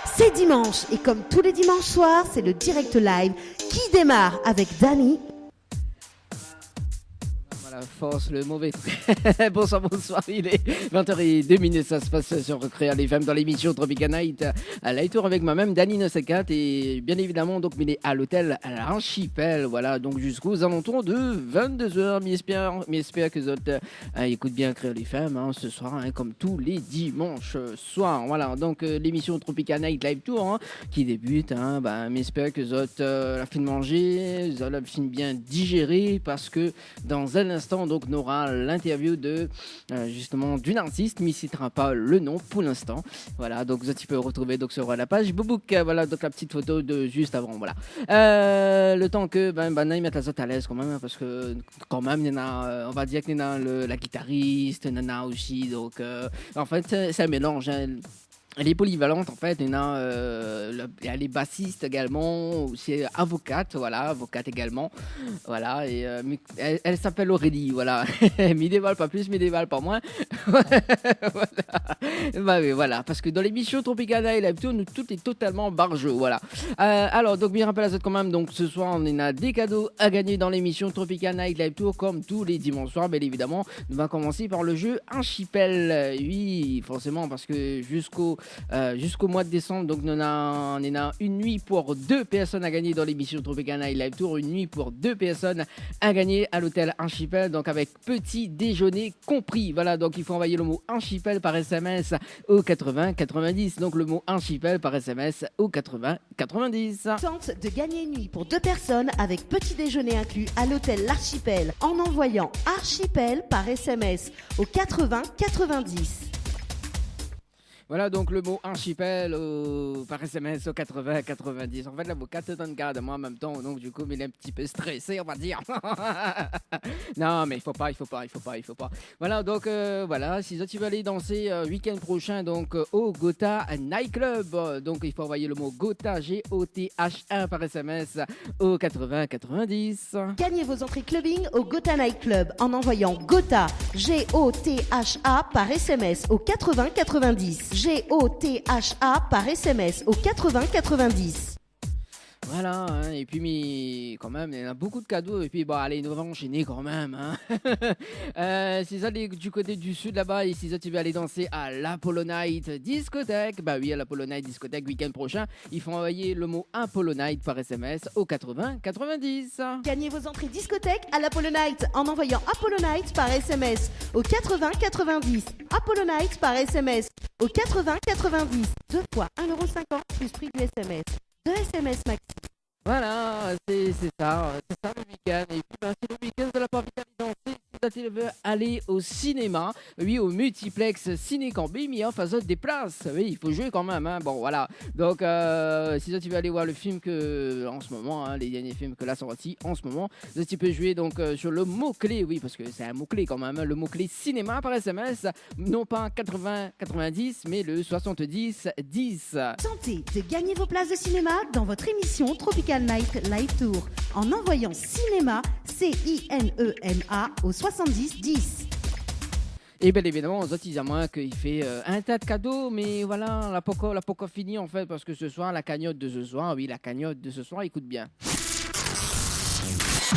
C'est dimanche et comme tous les dimanches soirs, c'est le direct live qui démarre avec Dany. Voilà, force le mauvais. Bonsoir, il est 20h02, ça se passe sur Recréa FM dans l'émission Tropical Night à Lightour avec moi-même Dany 974 et bien évidemment donc il est à l'hôtel à l'Archipel, voilà, donc jusqu'aux alentours de 22h, j'espère que vous autres écoutent bien Recréa FM ce soir comme tous les dimanches soirs, voilà, donc l'émission Tropical Night Live Tour qui débute, j'espère que vous autres la fin de manger, vous avez la fin bien digérée parce que dans un instant, donc, on aura l'interview de justement d'une artiste, mais il ne citera pas le nom pour l'instant. Voilà, donc tu peux retrouver donc sur la page Boubouk. Voilà, donc la petite photo de juste avant. Voilà. Le temps que il mette la zone à l'aise quand même, parce que quand même, il y en a, on va dire qu'il y en a la guitariste, il y en a aussi. Donc, en fait, c'est un mélange. Elle est polyvalente en fait, elle est bassiste également, aussi avocate également, voilà, et elle s'appelle Aurélie, voilà, m'y dévoile pas plus, m'y dévoile pas moins, voilà, parce que dans l'émission Tropical Night Live Tour, tout est totalement barjeux, voilà. Alors, donc, bien rappelle à cette quand même, donc ce soir, on a des cadeaux à gagner dans l'émission Tropical Night Live Tour, comme tous les dimanches soirs, bien évidemment, on va commencer par le jeu Archipel, oui, forcément, parce que jusqu'au mois de décembre, donc on a une nuit pour 2 personnes à gagner dans l'émission Tropical Night Live Tour, une nuit pour 2 personnes à gagner à l'hôtel Archipel, donc avec petit déjeuner compris. Voilà, donc il faut envoyer le mot Archipel par SMS au 80 90. Donc le mot Archipel par SMS au 80 90. Tente de gagner une nuit pour 2 personnes avec petit déjeuner inclus à l'hôtel L'Archipel en envoyant Archipel par SMS au 80 90. Voilà donc le mot Archipel par SMS au 80 90. En fait, l'avocat te donne garde à moi en même temps, donc du coup, il est un petit peu stressé, on va dire. Non, mais il faut pas. Voilà, donc voilà, si tu veux aller danser week-end prochain, donc au Gotha Night Club, donc il faut envoyer le mot Gotha Gotha par SMS au 80 90. Gagnez vos entrées clubbing au Gotha Night Club en envoyant Gotha Gotha par SMS au 80 90. Gotha par SMS au 80 90. Voilà, et puis quand même, il y a beaucoup de cadeaux, et puis allez, nous allons enchaîner quand même. Si ça du côté du sud là-bas, et si ça tu veux aller danser à l'Apollo Night Discothèque, oui, à l'Apollo Night Discothèque week-end prochain, il faut envoyer le mot Apollo Night par SMS au 80 90. Gagnez vos entrées discothèque à l'Apollo Night en envoyant Apollo Night par SMS au 80 90. Apollo Night par SMS au 80 90. 2 fois 1,50€ plus prix du SMS. 2 SMS maxi. Voilà, c'est ça le week-end. Et puis c'est le week-end de la pas danser. Si tu veux aller au cinéma, oui, au multiplex Ciné Cambé, mais en face des places. Oui, il faut jouer quand même. Bon, voilà. Donc, si tu veux aller voir le film que en ce moment, les derniers films que là sont sortis en ce moment, tu peux jouer donc sur le mot-clé, oui, parce que c'est un mot-clé quand même, le mot-clé cinéma par SMS, non pas 80-90, mais le 70-10. Tentez de gagner vos places de cinéma dans votre émission Tropical Night Live Tour en envoyant cinéma CINEMA au 70-10. Et bien évidemment, aux autres, ils moins qu'il fait un tas de cadeaux, mais voilà, la poco fini en fait, parce que ce soir, la cagnotte de ce soir, écoute bien.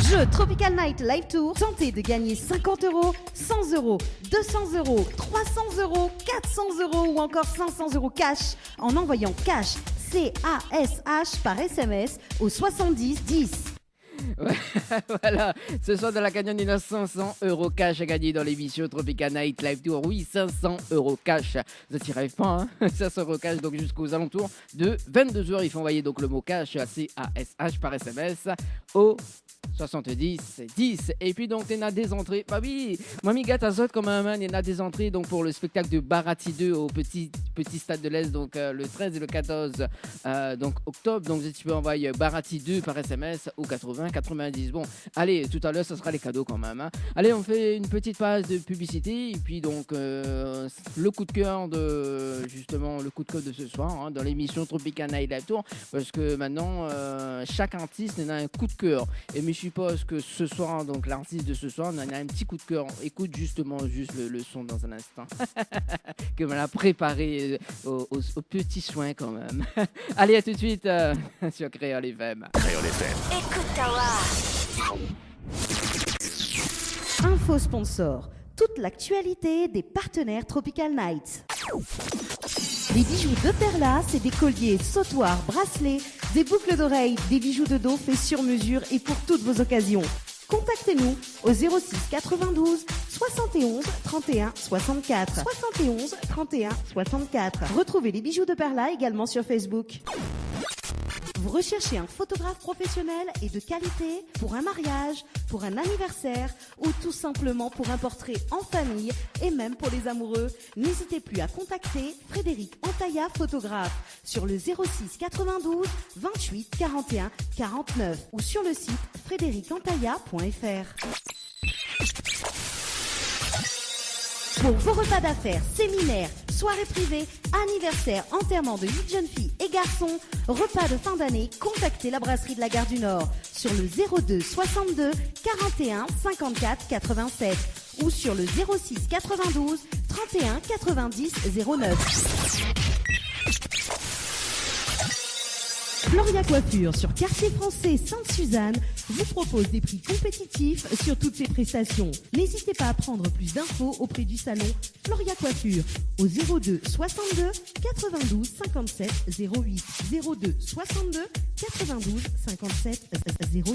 Jeu Tropical Night Live Tour, tentez de gagner 50€, 100€, 200€, 300€, 400€ ou encore 500€ cash en envoyant cash CASH par SMS au 70-10. Voilà, ce soir dans la cagnotte, il y a 500€ cash à gagner dans l'émission Tropical Night Live Tour. Oui, 500€ cash. Ça t'y rêve pas, 500€ cash, donc jusqu'aux alentours de 22h. Il faut envoyer donc le mot cash à CASH par SMS au 70-10. Et puis donc, il y en a des entrées. Bah oui, Mamie Gâte Azot, comme un il y en a des entrées donc, pour le spectacle de Barati 2 au petit stade de l'Est, donc le 13 et le 14 donc, octobre. Donc, si tu peux envoyer Barati 2 par SMS au 80 90. Bon, allez, tout à l'heure, ça sera les cadeaux quand même. Allez, on fait une petite page de publicité. Et puis donc, le coup de cœur de ce soir dans l'émission Tropical Night Live Tour. Parce que maintenant, chaque artiste en a un coup de cœur. Et je suppose que ce soir, donc l'artiste de ce soir, on a un petit coup de cœur. Écoute juste le son dans un instant. Que me l'a préparé et aux petits soins quand même. Allez, à tout de suite sur Créole FM. Créole FM. Écoute Tawa. Info sponsor. Toute l'actualité des partenaires Tropical Night. Les bijoux de Perla, c'est des colliers, sautoirs, bracelets, des boucles d'oreilles, des bijoux de dos faits sur mesure et pour toutes vos occasions. Contactez-nous au 06 92 71 31 64. 71 31 64. Retrouvez les bijoux de Perla également sur Facebook. Vous recherchez un photographe professionnel et de qualité pour un mariage, pour un anniversaire ou tout simplement pour un portrait en famille et même pour les amoureux, n'hésitez plus à contacter Frédéric Antaya, photographe, sur le 06 92 28 41 49 ou sur le site frédéricantaya.fr. Pour vos repas d'affaires, séminaires, soirées privées, anniversaires, enterrements de 8 jeunes filles et garçons, repas de fin d'année, contactez la brasserie de la Gare du Nord sur le 02 62 41 54 87 ou sur le 06 92 31 90 09. Floria Coiffure sur Quartier Français Sainte-Suzanne vous propose des prix compétitifs sur toutes ses prestations. N'hésitez pas à prendre plus d'infos auprès du salon Floria Coiffure au 02 62 92 57 08 02 62 92 57 08.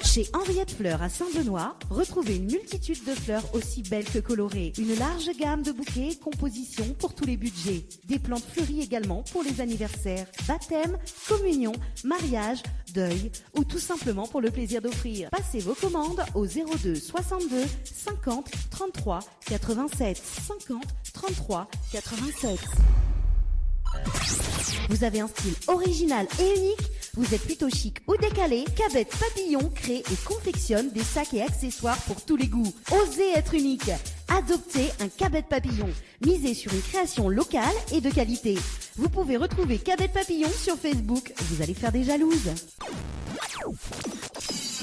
Chez Henriette Fleurs à Saint-Benoît, retrouvez une multitude de fleurs aussi belles que colorées. Une large gamme de bouquets et compositions pour tous les budgets. Des plantes fleuries également pour les anniversaires, baptêmes, communions, mariages, deuil ou tout simplement pour le plaisir d'offrir. Passez vos commandes au 02 62 50 33 87 50 33 87. Vous avez un style original et unique? Vous êtes plutôt chic ou décalé? Cabette Papillon crée et confectionne des sacs et accessoires pour tous les goûts. Osez être unique. Adoptez un Cabette Papillon. Misez sur une création locale et de qualité. Vous pouvez retrouver Cabette Papillon sur Facebook. Vous allez faire des jalouses.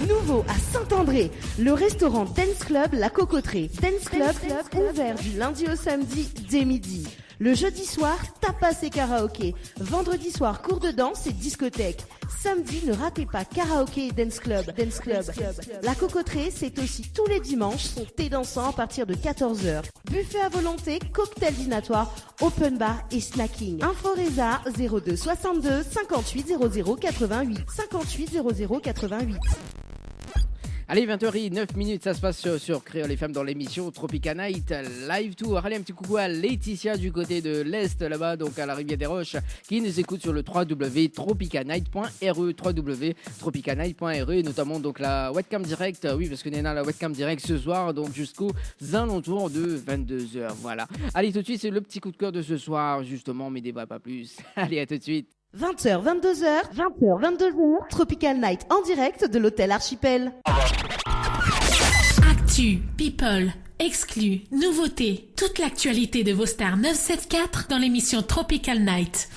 Nouveau à Saint-André, le restaurant Dance Club La Cocoterie. Dance Club ouvert du lundi au samedi dès midi. Le jeudi soir, tapas et karaoké. Vendredi soir, cours de danse et discothèque. Samedi, ne ratez pas karaoké et dance club. La Cocoterie, c'est aussi tous les dimanches son thé dansant à partir de 14h. Buffet à volonté, cocktail dînatoire, open bar et snacking. Info Résa 02 62 58 00 88 58 00 88. Allez, 20h09, ça se passe sur Créole FM dans l'émission Tropical Night Live Tour. Allez, un petit coucou à Laetitia du côté de l'Est, là-bas, donc à la Rivière des Roches, qui nous écoute sur le www.tropicalnight.re, www.tropicalnight.re, et notamment donc la webcam direct, oui, parce que nous avons la webcam direct ce soir, donc jusqu'aux alentours de 22h, voilà. Allez, tout de suite, c'est le petit coup de cœur de ce soir, justement, mais débat pas plus. Allez, à tout de suite. 20h, 22h, Tropical Night en direct de l'hôtel Archipel. Actu, people, exclus, nouveautés, toute l'actualité de vos stars 974 dans l'émission Tropical Night.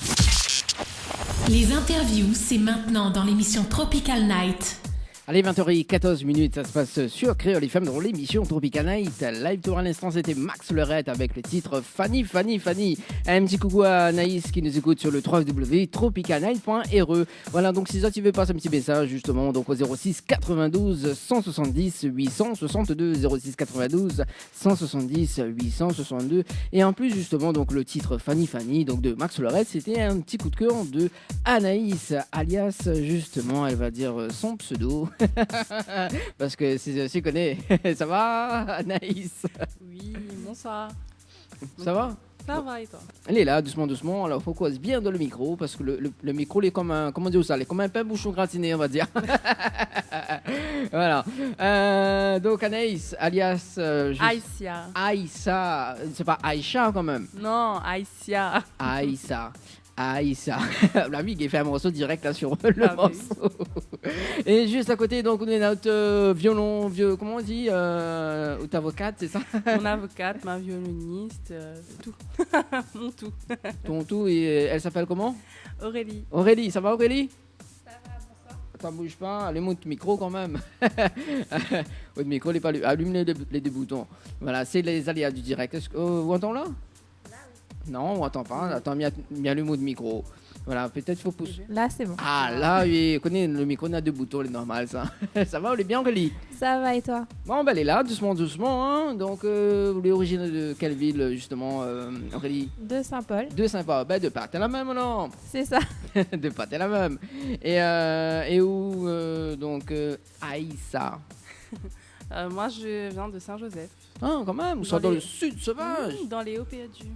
Les interviews, c'est maintenant dans l'émission Tropical Night. Allez, 20h14, ça se passe sur Créole FM dans l'émission Tropical Night Live Tour. À l'instant, c'était Max Leurette avec le titre Fanny. Un petit coucou à Naïs qui nous écoute sur le www.tropicalnight.re. Voilà, donc si ça tu veux passer un petit message justement donc au 06 92 170 862 06 92 170 862. Et en plus justement donc le titre Fanny donc de Max Leurette, c'était un petit coup de cœur de Anaïs alias justement, elle va dire son pseudo. Parce que si je connais, ça va Anaïs? Oui, bonsoir. Ça va? Ça va et toi? Elle est là, doucement. Alors, faut cause bien dans le micro parce que le micro, il est comme un, comment dire ça, il est comme un pain bouchon gratiné, on va dire. Voilà. Donc Anaïs, alias Aïssa. Aïssa, c'est pas Aïcha quand même. Non, Aïssa. Aïssa, la vie qui fait un morceau direct là sur le morceau. Et juste à côté, donc on est notre violon, comment on dit, ta avocate, c'est ça? Mon avocate, ma violoniste, tout. Mon tout. Ton tout, et elle s'appelle comment? Aurélie. Aurélie, ça va Aurélie? Ça va, bonsoir. Attends, bouge pas. Allume votre micro quand même. Votre micro n'est pas allumé. Allume les deux boutons. Voilà, c'est les aléas du direct. Est-ce que vous entendez là? Non, on n'entend pas. Attends, allume votre micro. Voilà, peut-être faut pousser. Là, c'est bon. Ah, là, oui, on connaît le micro, on a deux boutons, c'est normal, ça. Ça va, on est bien, Aurélie? Ça va et toi? Bon, ben, elle est là, doucement, doucement. Hein. Donc, vous êtes originaire de quelle ville, justement, Aurélie? De Saint-Paul. De Saint-Paul. Ben, de part, t'es la même, non? C'est ça. De part, t'es la même. Et où, donc, Aïssa? Moi, je viens de Saint-Joseph. Ah, quand même, ou soit dans le sud sauvage. Oui, dans les hauts PADU.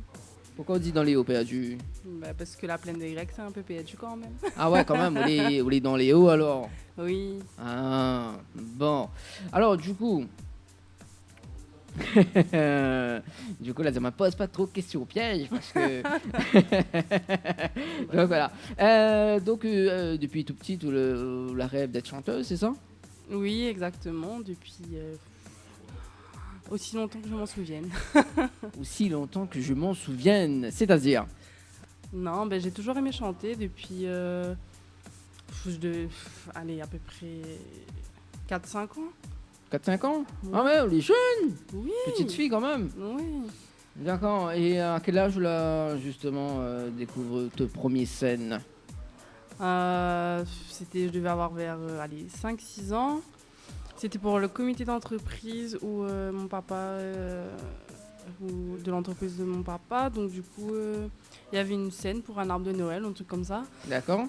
Pourquoi on dit dans les hauts PADU? Bah, parce que la plaine des Grecs, c'est un peu PADU quand même. Ah ouais, quand même, on est dans les hauts, alors. Oui. Ah, bon. Alors, du coup... là, ça ne me pose pas trop de questions au piège, parce que... Donc, voilà. Depuis tout petit, la rêve d'être chanteuse, c'est ça? Oui, exactement. Depuis aussi longtemps que je m'en souvienne. Aussi longtemps que je m'en souvienne, c'est-à-dire? Non, ben, j'ai toujours aimé chanter depuis... allez, à peu près 4-5 ans. 4-5 ans? Oui. Ah ouais, on est jeune. Oui. Petite fille, quand même. Oui. D'accord. Et à quel âge, là, justement, découvre tes premières scènes? Je devais avoir vers 5-6 ans. C'était pour le comité d'entreprise où mon papa, ou de l'entreprise de mon papa. Donc du coup, il y avait une scène pour un arbre de Noël, un truc comme ça. D'accord.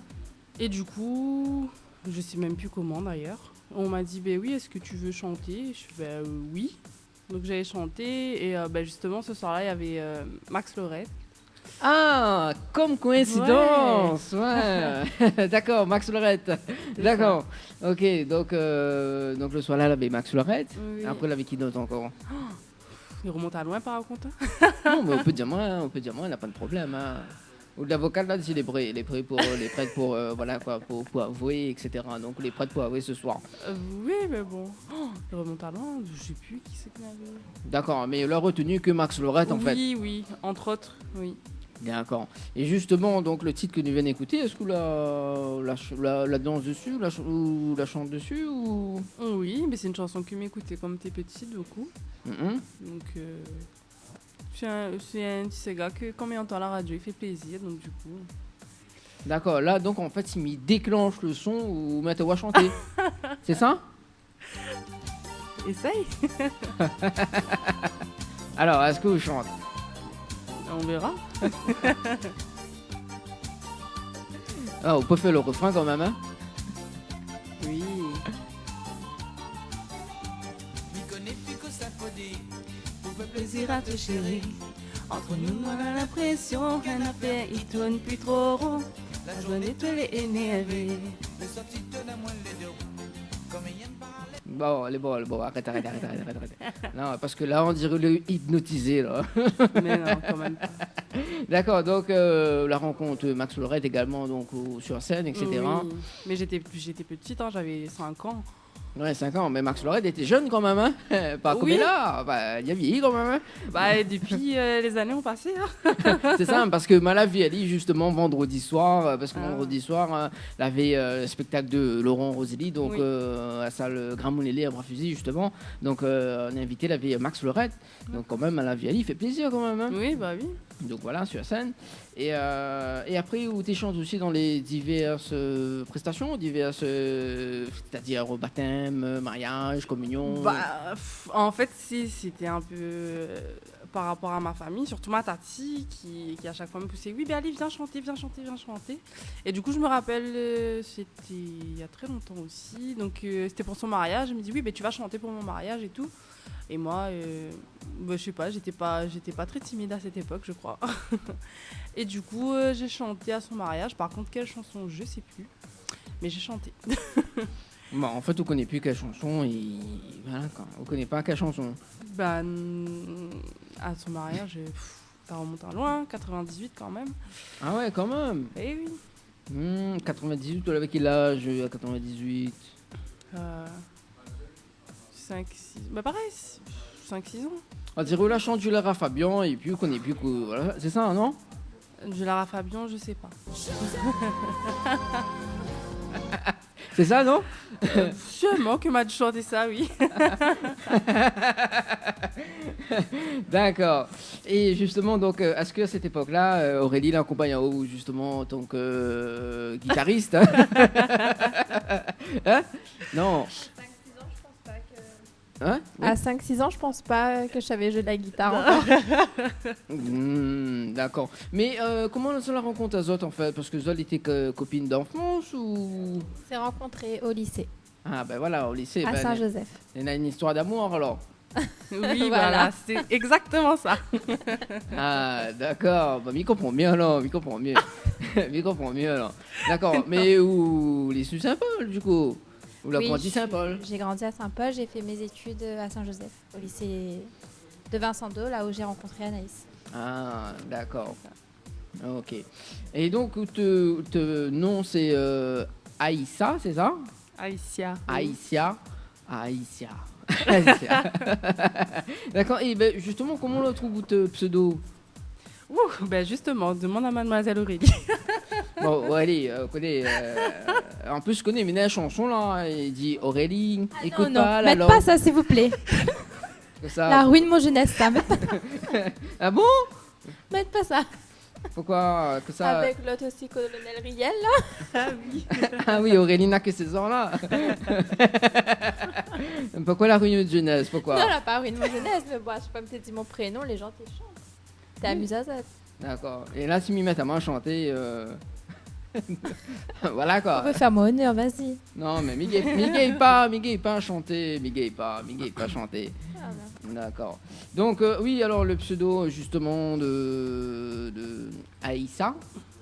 Et du coup, je sais même plus comment d'ailleurs. On m'a dit, oui, est-ce que tu veux chanter? Je suis oui. Donc j'allais chanter et justement ce soir-là, il y avait Max Lorette. Ah, comme coïncidence, ouais. D'accord, Max Lorette. D'accord. Ok, donc le soir là, il avait Max Lorette. Oui. Et après, il avait qui d'autre encore? Il remonte à loin par contre. Non, mais on peut dire moins, il n'a pas de problème. Hein. Ou de l'avocat là, c'est les prêts pour voilà quoi, pour avouer, etc. Donc les prêts pour avouer ce soir. Oui, mais bon. Il remonte à loin, je sais plus qui c'est qu'il avait. D'accord, mais il a retenu que Max Lorette en fait. Oui, entre autres, oui. D'accord. Et justement, donc le titre que nous venons d'écouter, est-ce que la danse dessus, ou la chante dessus ou... Oui, mais c'est une chanson que m'écoutait quand t'es petite beaucoup. Donc c'est un petit gars que quand il entend à la radio, il fait plaisir, donc du coup. D'accord. Là, donc en fait, il me déclenche le son ou met à chanter. C'est ça? Essaye. Alors, est-ce que vous chantez? On verra. Ah, on peut faire le refrain quand même, hein? Oui. Plaisir à te chérir. Entre nous, on a l'impression rien à faire. Il tourne plus trop rond. La journée, tu l'es énervé. Bon, elle est bon. Arrête. Non, parce que là, on dirait le hypnotisé, là. Mais non, quand même pas. D'accord, donc la rencontre Max Lorette également donc, sur scène, etc. Oui. Mais j'étais petite, hein, j'avais 5 ans. Ouais, 5 ans, mais Max Lorette était jeune quand même, hein. Pas comme Oui. là, bah, il a vieilli quand même. Hein. Depuis les années ont passé. Hein. C'est ça, parce que Malavi elle dit justement vendredi soir, parce que vendredi soir, il avait le spectacle de Laurent Roselli, donc Oui. à la salle Grand Moulélé à Bras-Fusil, justement. Donc on a invité Max Lorette, donc quand même Malavi elle fait plaisir quand même. Hein. Oui, bah oui. Donc voilà, sur scène. Et après, où tu chantes aussi dans les diverses prestations, c'est-à-dire baptême, mariage, communion. En fait, c'était un peu par rapport à ma famille, surtout ma tati qui à chaque fois me poussait. Oui, allez, viens chanter. Et du coup, je me rappelle, c'était il y a très longtemps aussi. Donc, c'était pour son mariage. Elle me dit, oui, tu vas chanter pour mon mariage et tout. Et moi, je sais pas, j'étais pas très timide à cette époque, je crois. Et du coup, j'ai chanté à son mariage. Par contre, quelle chanson, je sais plus. Mais j'ai chanté. Bon, en fait, on connaît plus quelle chanson. Et voilà, quoi. On connaît pas quelle chanson. À son mariage, ça remonte à loin, 98 quand même. Ah ouais, quand même. Eh oui. 98, tu avais quel âge à 98? 5, 6... pareil, 5-6 ans. On dirait la chante du Lara Fabian et puis on connaît plus que... Voilà, c'est ça, non? Du Lara Fabian, je sais pas. C'est ça, non? Sûrement que m'a chanté ça, oui. D'accord. Et justement, donc, est-ce qu'à cette époque-là, Aurélie l'accompagne en haut, justement, en tant que guitariste? Hein? Non. Hein? Oui. À 5-6 ans, je pense pas que je savais jouer de la guitare encore. D'accord. Mais comment on la rencontre à Zot, en fait? Parce que Zot était copine d'enfance ou... On s'est rencontrés au lycée, Ah, ben voilà, au lycée. à ben, Saint-Joseph. il y a une histoire d'amour, alors. Oui, Voilà. voilà, c'est exactement ça. Ah, d'accord. Bah, m'y comprends mieux, alors. M'y comprends mieux. M'y comprends mieux, alors. D'accord. Mais où les sous Saint-Paul, du coup? Ou la Oui, grandi Saint-Paul? J'ai grandi à Saint-Paul, j'ai fait mes études à Saint-Joseph, au lycée de Vincent d'Eau, là où j'ai rencontré Anaïs. Ah, d'accord. Ok. Et donc, te nom, c'est Aïssa, c'est ça? Aïssia. Aïssia. Aïssia. Aïssia. D'accord. Et ben, justement, comment on le trouve, votre pseudo? Ouh, ben justement, demande à mademoiselle Aurélie. Bon, allez, connais. En plus, je connais, mais la chanson là, il dit Aurélie, écoute non, pas la mettez langue. pas ça, s'il vous plaît. Que ça. La ruine mon jeunesse, ça. Ah bon? Mettez pas ça. Pourquoi que ça? Avec l'autre aussi, colonel Riel, là. Ah oui. Ah oui, Aurélie n'a que 16 ans là. Pourquoi la réunion de jeunesse? Pourquoi? Non, la pas ruine mon jeunesse, mais bon, je sais pas, me dit mon prénom, les gens t'échangent. T'es amusé à ça. D'accord. Et là, si m'y mettent à moi à chanter, voilà On quoi. peut faire mon honneur, vas-y. Non, mais Miguel pas à chanter, Miguel pas à chanter. Ah, ben. D'accord. Donc oui, alors le pseudo justement de Aïssa.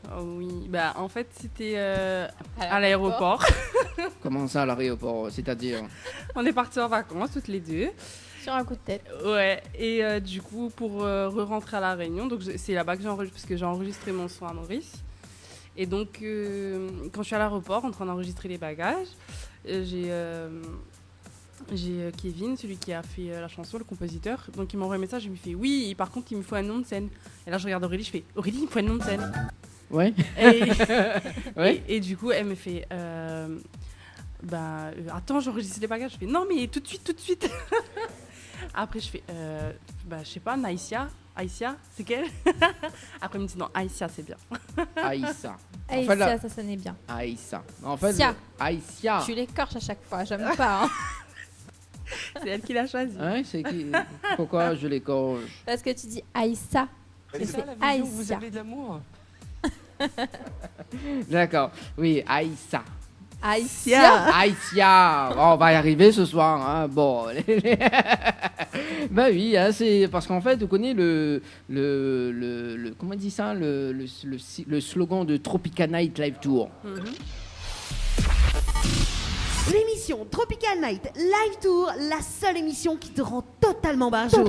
Oh oui, bah en fait c'était à l'aéroport. Comment ça à l'aéroport? C'est-à-dire? On est partis en vacances toutes les deux. Sur un coup de tête. Ouais, et du coup pour re-rentrer à La Réunion, donc c'est là-bas que parce que j'ai enregistré mon son à Maurice. Et donc quand je suis à l'aéroport en train d'enregistrer les bagages, j'ai Kevin, celui qui a fait la chanson, le compositeur, donc il m'envoie un message, il me fait oui, par contre il me faut un nom de scène. Et là je regarde Aurélie, je fais Aurélie, il me faut un nom de scène. Ouais. Et, Ouais. et du coup elle me fait attends, j'enregistre les bagages. Je fais non mais tout de suite. Après je fais je sais pas, Aïssia, c'est quelle? Après elle me dit non, Aïssia c'est bien. Aïssa. Hey, fait, là- ça sonnait bien. Aïssa. En fait, Sia. Aïssa. Tu l'écorches à chaque fois, j'aime pas. Hein. C'est elle qui l'a choisi. Hein, c'est qui? Pourquoi je l'écorche? Parce que tu dis Aïssa. C'est Mais ça c'est la vision que vous Aïssia. avez de l'amour. D'accord. Oui, Aïssa. Aïssia. Aïssia. Oh, on va y arriver ce soir. Hein. Bon. Bah oui, hein, c'est parce qu'en fait, tu connais le comment on dit ça, le slogan de Tropical Night Live Tour. L'émission Tropical Night Live Tour, la seule émission qui te rend totalement barjot.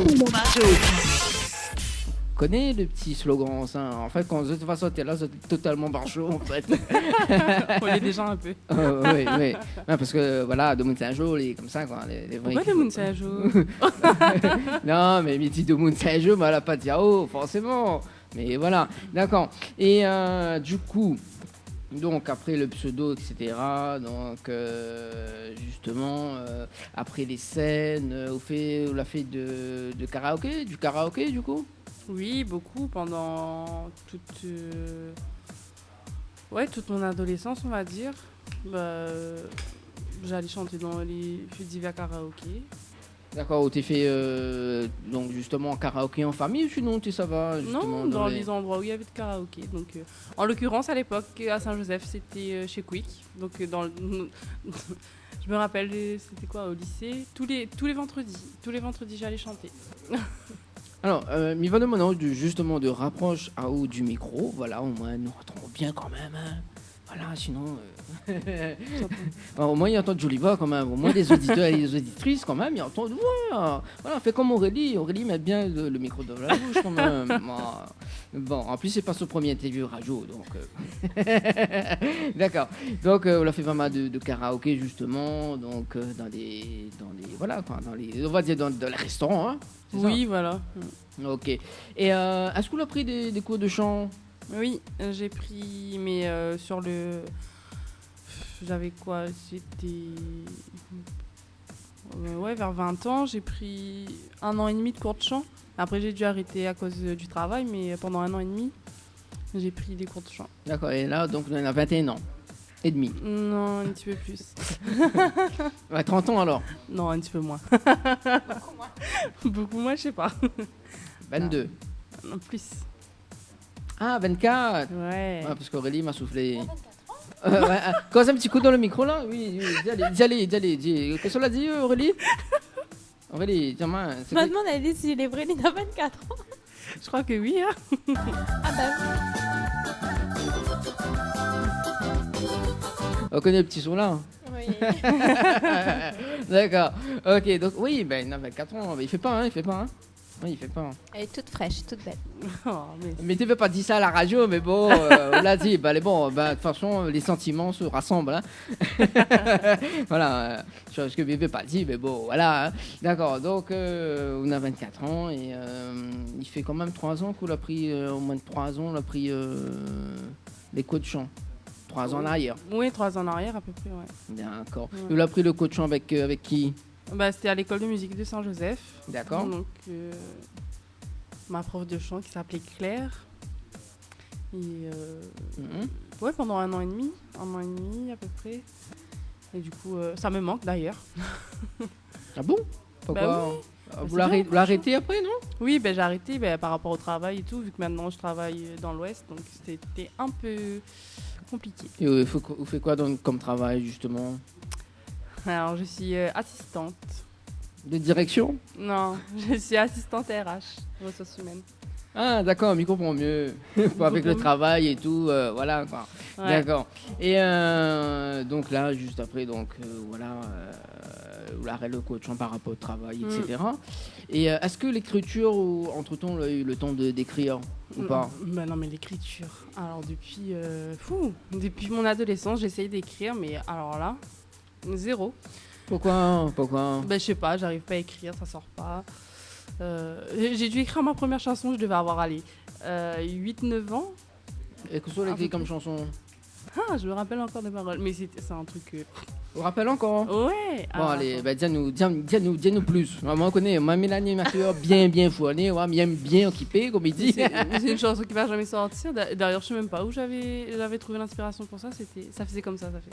Connais le petit slogan ça? En fait, quand de toute façon t'es là, c'est totalement barjot en fait. On est déjà un peu. Oui, oui. Ouais, parce que voilà, de Saint-Jean, les comme ça quoi. Les vrais Pourquoi qui- le monde c'est un jour? Non, mais Midi de Saint-Jean, elle a pas dit ah, oh, forcément. Mais voilà, d'accord. Et du coup, donc après le pseudo, etc. Donc justement, après les scènes, on l'a fait du karaoké du coup. Oui, beaucoup pendant toute mon adolescence, on va dire. J'allais chanter dans les divers karaoké. D'accord, où t'es fait donc justement karaoké en famille ou sinon ça va justement Non, dans les endroits où il y avait de karaoké. Donc, en l'occurrence, à l'époque, à Saint-Joseph, c'était chez Quick. Donc, je me rappelle, c'était quoi, au lycée, tous les vendredis, j'allais chanter. Alors, mi va demander justement de rapproche à haut du micro, voilà, au moins nous entendons bien quand même, hein. Voilà, sinon... Alors, au moins, ils entendent jolie voix quand même, au moins les auditeurs et les auditrices quand même, ils entendent, voilà, fait comme Aurélie met bien le micro dans la bouche quand même. Bon, en plus, c'est pas son premier interview radio, donc... D'accord, donc on a fait pas mal de karaoké justement, donc dans les voilà, quoi, on va dire dans les restaurants, hein. C'est ça? Oui, voilà. Ok. Et est-ce qu'on a pris des cours de chant? Oui, j'ai pris, mais sur le... j'avais quoi? C'était... ouais, vers 20 ans, j'ai pris 1 an et demi de cours de chant. Après, j'ai dû arrêter à cause du travail, mais pendant 1 an et demi, j'ai pris des cours de chant. D'accord, et là, donc, on a 21 ans et demi. Non, un petit peu plus. Ouais, 30 ans alors. Non, un petit peu moins. Beaucoup moins, je sais pas. 22. Non, plus. Ah, 24. Ouais. Ouais, parce qu'Aurélie m'a soufflé. Ouais, cause un petit coup dans le micro là. Oui, dis allez. Qu'est-ce que cela dit, Aurélie? Aurélie, tiens-moi. Je me demande, elle dit si les Bréline a 24 ans. Je crois que oui. Hein. Ah bah On connaît le petit son là. oui. D'accord. Ok, donc oui, ben il a 24 ans. Mais il fait pas, hein. Oui, il fait pas. Elle est toute fraîche, toute belle. Oh, Mais tu veux pas dire ça à la radio, mais bon, on l'a dit. Bah, bon, bah, de toute façon, les sentiments se rassemblent. Hein. Voilà. Chose que je ne veux pas dire, mais bon, voilà. Hein. D'accord. Donc, on a 24 ans et il fait quand même 3 ans qu'on a pris, au moins de 3 ans, on a pris les cours de chant. 3 ans en arrière. Oui, 3 ans en arrière à peu près, ouais. D'accord. Ouais. On a pris le cours de chant avec qui? Bah, c'était à l'école de musique de Saint-Joseph. D'accord. Donc, ma prof de chant qui s'appelait Claire. Et ouais, pendant 1 an et demi à peu près. Et du coup, ça me manque d'ailleurs. Ah bon? Pourquoi? Bah oui. Vous C'est bien, l'arrêtez après, non? Oui, ben j'ai arrêté par rapport au travail et tout, vu que maintenant je travaille dans l'Ouest, donc c'était un peu compliqué. Et vous faites quoi donc, comme travail, justement? Alors, je suis assistante. De direction? Non, je suis assistante RH, ressources humaines. Ah, d'accord, on m'y comprend mieux. Avec le travail et tout, voilà, quoi. Ouais. D'accord. Et donc là, juste après, donc, voilà, l'arrêt le coach par rapport au travail, etc. Et est-ce que l'écriture, entre-temps, on a eu le temps d'écrire ou pas? Bah non, mais l'écriture. Alors, depuis mon adolescence, j'essaye d'écrire, mais alors là, zéro. Pourquoi? Ben, je sais pas, j'arrive pas à écrire, ça sort pas. J'ai dû écrire ma première chanson, je devais avoir 8-9 ans. Et que soit écrit comme chanson? Ah, je me rappelle encore des paroles, mais c'est un truc... Vous rappelle encore? Ouais. Bon, allez, bah, dis-nous plus. Moi, on connaît, moi, Mélanie Mathieu, bien fournie, bien équipée, comme il dit. C'est une chanson qui va jamais sortir. D'ailleurs, je sais même pas où j'avais trouvé l'inspiration pour ça. Ça faisait comme ça fait.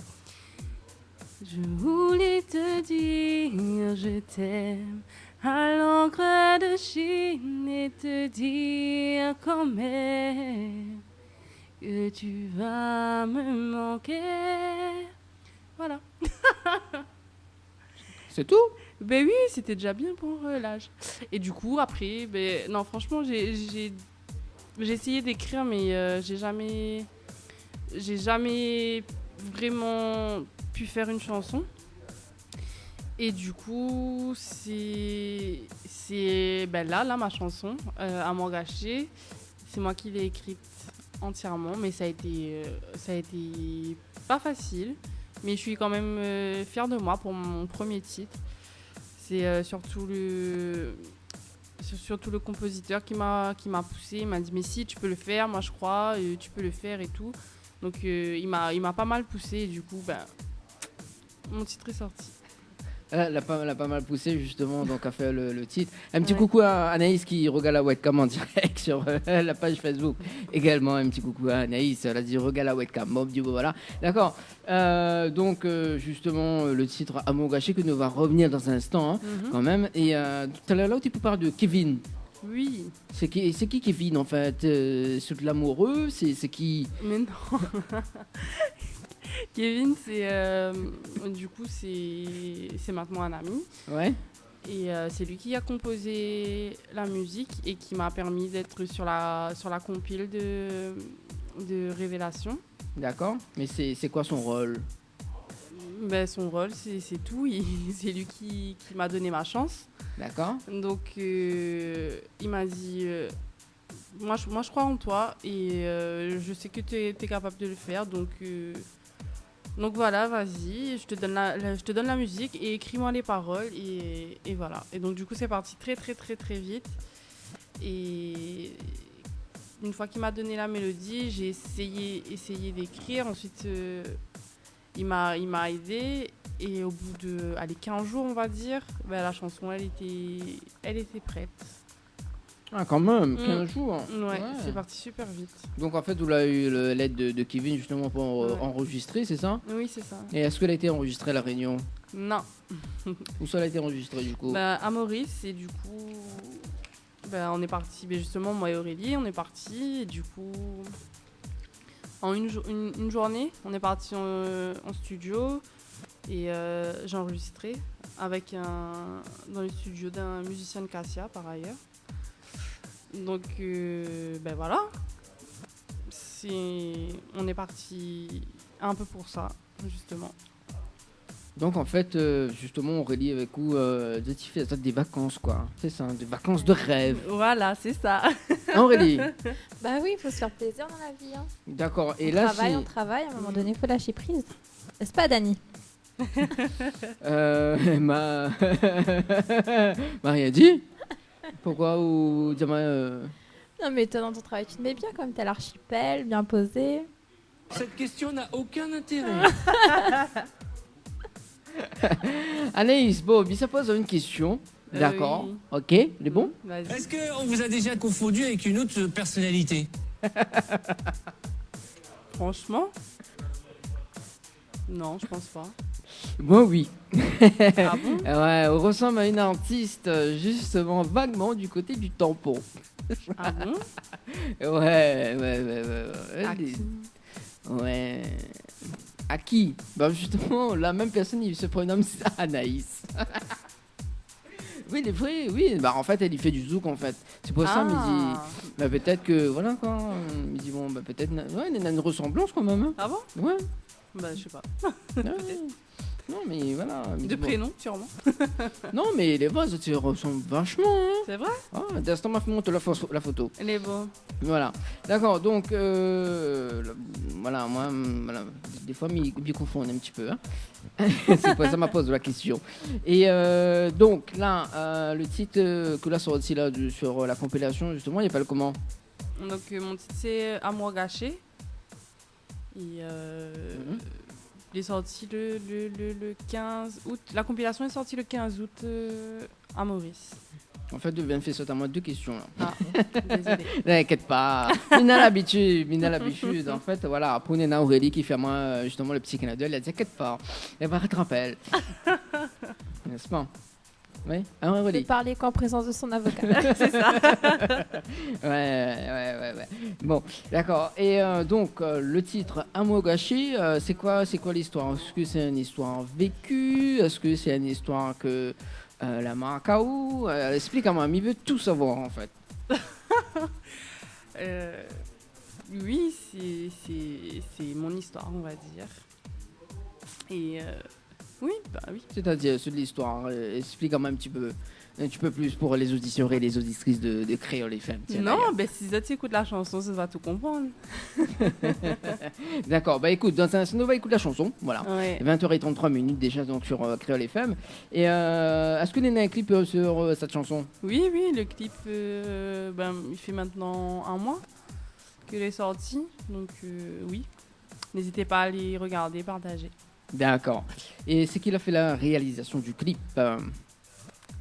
Je voulais te dire je t'aime à l'encre de Chine et te dire quand même que tu vas me manquer. Voilà. C'est tout? Ben oui, c'était déjà bien pour l'âge. Et du coup, après, non, franchement, j'ai essayé d'écrire, mais j'ai jamais vraiment pu faire une chanson. Et du coup, c'est là ma chanson, Amour gâché. C'est moi qui l'ai écrite entièrement, mais ça a été pas facile. Mais je suis quand même fière de moi pour mon premier titre. C'est surtout le compositeur qui m'a poussé. Il m'a dit mais si tu peux le faire, moi je crois, tu peux le faire et tout. Donc il m'a pas mal poussé et du coup mon titre est sorti. Elle a pas mal poussé justement, donc a fait le titre. Un petit coucou à Anaïs qui regarde la webcam en direct sur la page Facebook. Également un petit coucou à Anaïs, elle a dit regarde la webcam. Bon, du coup, voilà, d'accord. Donc justement le titre Amour gâché que nous va revenir dans un instant hein, quand même. Et tout à l'heure là où tu peux parler de Kevin. Oui. C'est qui Kevin en fait? C'est de l'amoureux? C'est qui? Mais non. Kevin, du coup, c'est maintenant un ami. Ouais. Et c'est lui qui a composé la musique et qui m'a permis d'être sur la compile de Révélation. D'accord. Mais c'est quoi son rôle? Son rôle, c'est tout. C'est lui qui m'a donné ma chance. D'accord. Donc, il m'a dit... moi, je crois en toi et je sais que tu es capable de le faire. Donc voilà, vas-y, je te donne la musique et écris-moi les paroles et voilà. Et donc du coup c'est parti très très très très vite. Et une fois qu'il m'a donné la mélodie, j'ai essayé d'écrire. Ensuite il m'a aidé. Et au bout de 15 jours, on va dire, la chanson, elle était prête. Ah, quand même, 15 jours. Ouais, c'est parti super vite. Donc en fait, vous avez eu l'aide de Kevin justement pour enregistrer, c'est ça? Oui, c'est ça. Et est-ce qu'elle a été enregistrée à La Réunion? Non. Où ça a été enregistrée du coup? À Maurice, et du coup, on est parti, justement, moi et Aurélie, on est partis, et du coup, en une journée, on est parti en studio, et j'ai enregistré dans le studio d'un musicien de Cassia, par ailleurs. Donc, voilà. On est parti un peu pour ça, justement. Donc en fait, justement, Aurélie avec vous, tu fais des vacances quoi. C'est ça, des vacances de rêve. Voilà, c'est ça. Hein, Aurélie? Bah oui, il faut se faire plaisir dans la vie. Hein. D'accord. Et On là, travaille, à un moment donné, il faut lâcher prise. N'est-ce pas, Dani? m'a rien dit. Pourquoi ou dis-moi, Non, mais toi, dans ton travail, tu te mets bien comme t'as l'archipel, bien posé. Cette question n'a aucun intérêt. Anaïs, bon, ça pose une question. D'accord. Oui. Ok, il est bon? Vas-y. Est-ce qu'on vous a déjà confondu avec une autre personnalité? Franchement, non, je pense pas. Moi, oui. Ah bon? Ouais, on ressemble à une artiste, justement, vaguement du côté du tampon. Ah bon? Ouais. À qui? Ouais. À qui? Bah justement, la même personne, il se prénomme Anaïs. Oui, il est vrai, oui. Bah en fait, elle y fait du zouk en fait. C'est pour ça, il me dit, bah peut-être que, voilà quoi. Il me dit, bon, bah peut-être, ouais, il y a une ressemblance quand même. Hein. Ah bon? Ouais. Je sais pas. Ouais. Non, mais voilà. Il me De dit, bon. prénom, sûrement. Non, mais les voix, ça te ressemble vachement. Hein. C'est vrai? Ah, d'instant, m'a fait monter la photo. Elle est bonne. Voilà. D'accord, donc, voilà, moi, voilà, des fois, m'y confondent un petit peu. Hein. C'est pour ça m'a posé la question. Et donc, là, le titre que là sorti là, sur la compilation, justement, il s'appelle comment? Donc, mon titre, c'est Amour gâché. Et il est sorti le 15 août. La compilation est sortie le 15 août à Maurice. En fait, je viens de faire sauter à moi 2 questions. Là. Ah, désolé. N'inquiète pas. Mina l'habitude. En fait, voilà, pour Nena Aurélie qui fait à moi justement le petit Canada, elle a dit t'inquiète pas, elle va rattraper elle. N'est-ce pas? Oui, hein, De Aurélie. parler qu'en présence de son avocat. C'est ça. Ouais. Bon, d'accord. Et donc, le titre Amour gâché, c'est quoi l'histoire? Est-ce que c'est une histoire vécue? Est-ce que c'est une histoire que la Macao? Explique-moi, il veut tout savoir en fait. Oui, c'est mon histoire, on va dire. Et oui. C'est-à-dire, sur l'histoire, explique-moi un petit peu plus pour les auditeurs et les auditrices de Créole FM. Tiens, Non, d'ailleurs. si tu écoutes la chanson, ça va tout comprendre. D'accord, bah écoute, dans un instant, on va écouter la chanson, voilà. Ouais. 20h33 déjà donc sur Créole FM. Et est-ce que Néna a un clip sur cette chanson? Oui, le clip, il fait maintenant 1 mois qu'il est sorti. Donc oui, n'hésitez pas à aller regarder, partager. D'accord. Et c'est qui a fait la réalisation du clip?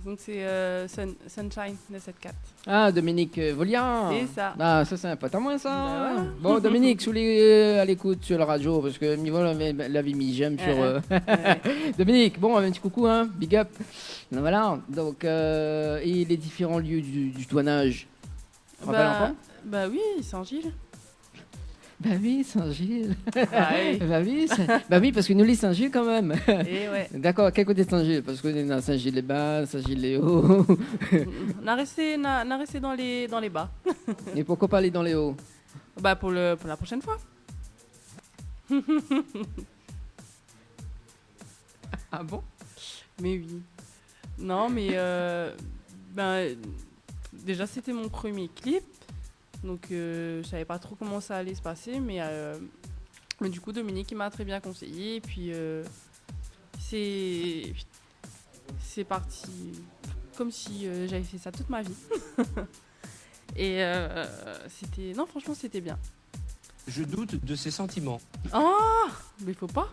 Donc c'est Sunshine 974. Ah, Dominique Volian. C'est ça. Ah, ça c'est un pote à moi ça. Bah voilà. Bon, Dominique, sous les à l'écoute sur la radio parce que Mivo la vie mis j'aime sur. Ouais. Dominique, bon, un petit coucou, hein, big up. Voilà. Donc et les différents lieux du tournage. Tu te rappelles encore? Bah oui, Saint-Gilles. Bah oui, Saint-Gilles. Ouais. Bah oui, parce que nous les Saint-Gilles quand même. Et ouais. D'accord, à quel côté de Saint-Gilles? Parce que nous, Saint-Gilles-les-Bas, Saint-Gilles-les-Hauts. On a resté dans les bas. Et pourquoi pas aller dans les hauts? Bah pour la prochaine fois. Ah bon? Mais oui. Non, mais déjà c'était mon premier clip. Donc je savais pas trop comment ça allait se passer, mais du coup Dominique il m'a très bien conseillé et puis c'est parti comme si j'avais fait ça toute ma vie. Et franchement c'était bien. Je doute de ses sentiments. Ah, mais faut pas.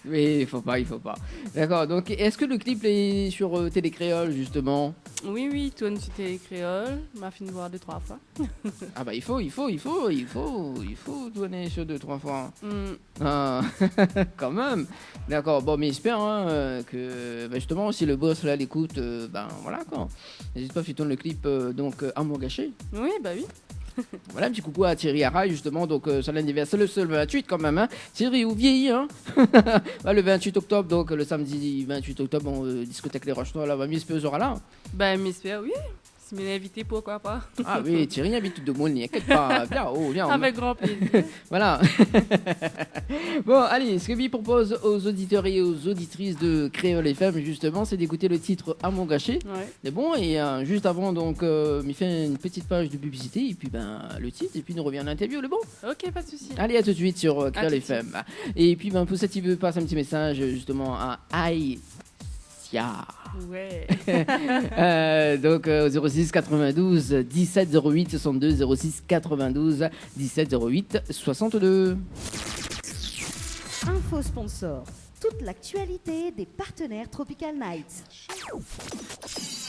Oui, il faut pas. D'accord, donc est-ce que le clip est sur Télé Créole, justement? Oui, tourne sur Télé Créole. M'a fait voir 2-3 fois. Ah bah il faut tourner sur 2-3 fois. Mm. Ah, quand même. D'accord, bon, mais j'espère que justement, si le boss là l'écoute, ben voilà quoi. N'hésite pas, tu tournes le clip donc Amour gâché. Oui, bah oui. Voilà, un petit coucou à Thierry Haray, justement, donc sur l'anniversaire, le 28 quand même, hein. Thierry, ou vieilli, hein. Ouais, le 28 octobre, donc le samedi 28 octobre, discothèque Les Roches Noires, là, Miss Peu sera là. Bah, j'espère, oui. Si m'est invité, pourquoi pas. Ah oui, Thierry habite de Moulin, inquiète pas, viens. Avec grand plaisir. Voilà. Bon, allez, ce que je propose aux auditeurs et aux auditrices de Créole FM, justement, c'est d'écouter le titre Amour gâché. Ouais. C'est bon, et juste avant, donc, il fait une petite page de publicité, et puis le titre, et puis nous revient à l'interview, le bon. Ok, pas de souci. Allez, à tout de suite sur Créole tout de FM. Et puis, pour ceux qui veulent passer un petit message, justement, à Aïsia. Ouais. Donc, 06 92 17 08 62, 06 92 17 08 62. Info sponsor. Toute l'actualité des partenaires Tropical Night.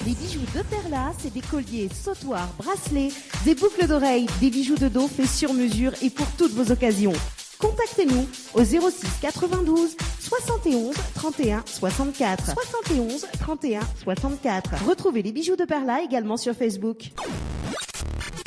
Les bijoux de Perla, c'est des colliers, sautoirs, bracelets, des boucles d'oreilles, des bijoux de dos faits sur mesure et pour toutes vos occasions. Contactez-nous au 06 92 71 31 64. 71 31 64. Retrouvez les bijoux de Perla également sur Facebook.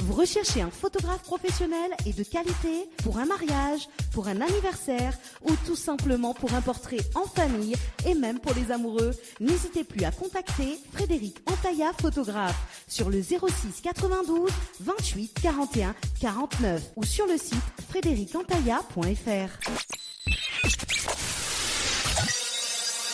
Vous recherchez un photographe professionnel et de qualité pour un mariage, pour un anniversaire ou tout simplement pour un portrait en famille et même pour les amoureux? N'hésitez plus à contacter Frédéric Antaya, photographe, sur le 06 92 28 41 49 ou sur le site frédéricantaya.fr.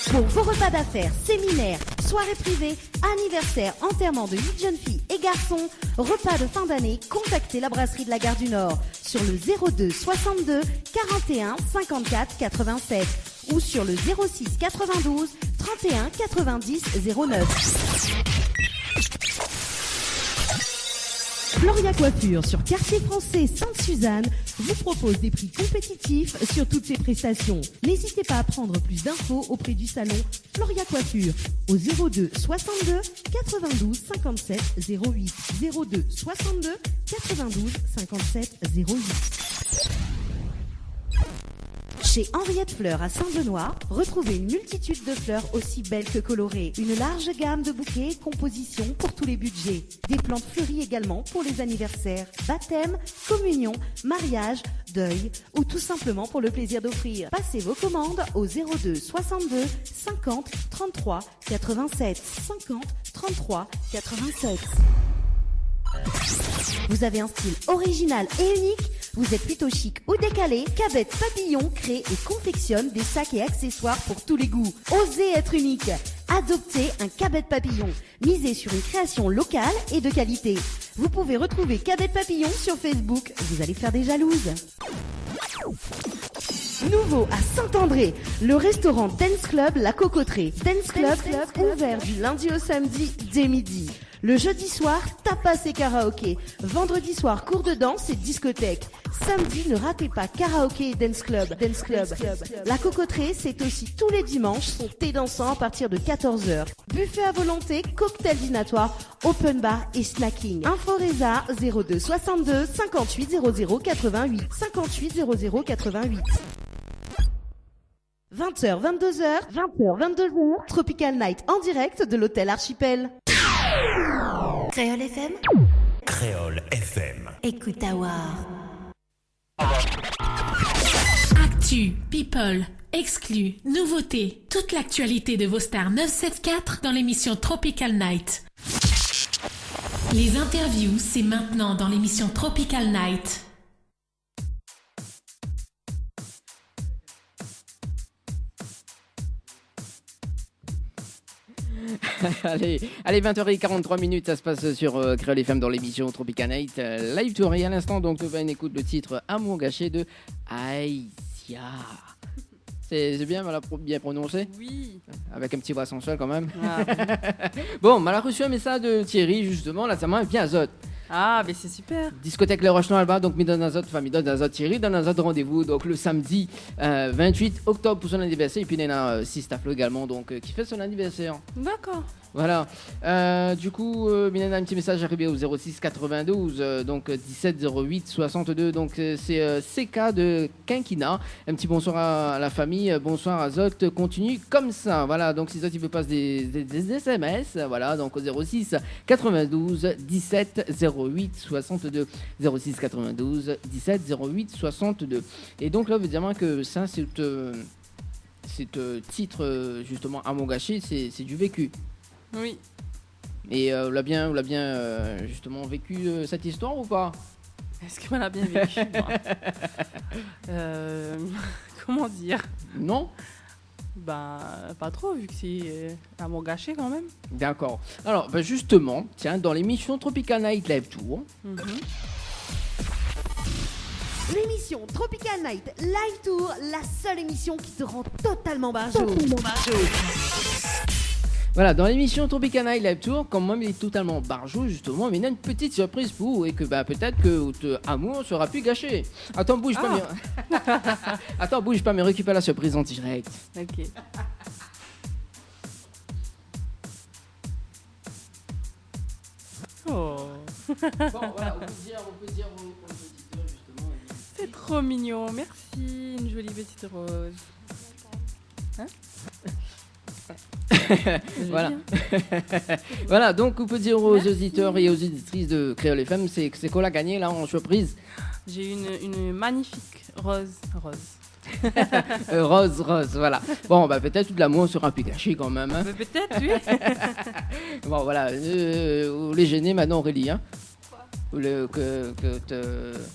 Pour vos repas d'affaires, séminaires, soirées privées, anniversaires, enterrements de 8 jeunes filles et garçons, repas de fin d'année, contactez la brasserie de la Gare du Nord sur le 02 62 41 54 87 ou sur le 06 92 31 90 09. Floria Coiffure sur Quartier Français Sainte-Suzanne vous propose des prix compétitifs sur toutes ses prestations. N'hésitez pas à prendre plus d'infos auprès du salon Floria Coiffure au 02 62 92 57 08 02 62 92 57 08. Chez Henriette Fleurs à Saint-Benoît, retrouvez une multitude de fleurs aussi belles que colorées. Une large gamme de bouquets et compositions pour tous les budgets. Des plantes fleuries également pour les anniversaires, baptême, communion, mariage, deuil ou tout simplement pour le plaisir d'offrir. Passez vos commandes au 02 62 50 33 87 50 33 87. Vous avez un style original et unique? Vous êtes plutôt chic ou décalé? Cabette Papillon crée et confectionne des sacs et accessoires pour tous les goûts. Osez être unique. Adoptez un Cabette Papillon. Misez sur une création locale et de qualité. Vous pouvez retrouver Cabette Papillon sur Facebook. Vous allez faire des jalouses. Nouveau à Saint-André, le restaurant Dance Club La Cocoterie. Dance Club ouvert du lundi au samedi dès midi. Le jeudi soir, tapas et karaoké. Vendredi soir, cours de danse et discothèque. Samedi, ne ratez pas karaoké et dance club. La Cocoterie, c'est aussi tous les dimanches son thé dansant à partir de 14h. Buffet à volonté, cocktail dînatoire, open bar et snacking. Info Résa 02 62 58 00 88 58 00 88. 20h, 22h, Tropical Night en direct de l'hôtel Archipel. Créole FM. Créole FM. Écoute Awa. Actu, people, exclus, nouveautés, toute l'actualité de vos stars 974 dans l'émission Tropical Night. Les interviews, c'est maintenant dans l'émission Tropical Night. Allez, 20h43, ça se passe sur Créole FM dans l'émission Tropical Night Live Tour. Et à l'instant, donc, tu vas écouter le titre Amour gâché de Aïsia. C'est bien, bien prononcé? Oui. Avec un petit voix sensuel quand même. Ah, oui. Bon, elle a reçu un message de Thierry, justement, là, ça m'a bien azote. Ah, mais c'est super. Discothèque Les Roches Noires, donc mi donne Thierry, dans un autre rendez-vous, donc le samedi 28 octobre pour son anniversaire. Et puis il y a Sistaflo également, donc qui fait son anniversaire. D'accord. Voilà. Du coup, il y a un petit message arrivé au 06 92, donc 17 08 62. Donc c'est CK de Quinquina. Un petit bonsoir à la famille. Bonsoir Azot. Continue comme ça. Voilà. Donc si ça, tu veux passer des SMS, voilà. Donc au 06 92 17 08 62. 06 92 17 08 62. Et donc là, évidemment que ça, c'est titre justement à mon gâcher, c'est du vécu. Oui. Et on l'a bien justement vécu cette histoire ou pas? Est-ce qu'on l'a bien vécu moi Comment dire? Non? Bah, pas trop, vu que c'est à mon gâché quand même. D'accord. Alors, justement, tiens, dans l'émission Tropical Night Live Tour, L'émission Tropical Night Live Tour, la seule émission qui te rend totalement barjot. voilà, dans l'émission Tropical Night Live Tour, quand même il est totalement barjot justement, mais il y a une petite surprise pour vous et que peut-être que votre amour sera plus gâché. Attends, bouge pas, mais... Attends, bouge pas, mais récupère la surprise en direct. Ok. Oh. Bon, voilà, on peut dire aux auditeurs justement. C'est trop mignon, merci, une jolie petite rose. Hein? Voilà. Voilà, donc on peut dire aux auditeurs et aux auditrices de Créole FM, c'est qu'on l'a gagné là en surprise. J'ai une magnifique rose. Rose, voilà. Bon, peut-être tout de l'amour sera plus gâché quand même. Hein. Peut-être, oui. Bon, voilà. Vous les gênez maintenant, Aurélie. Hein.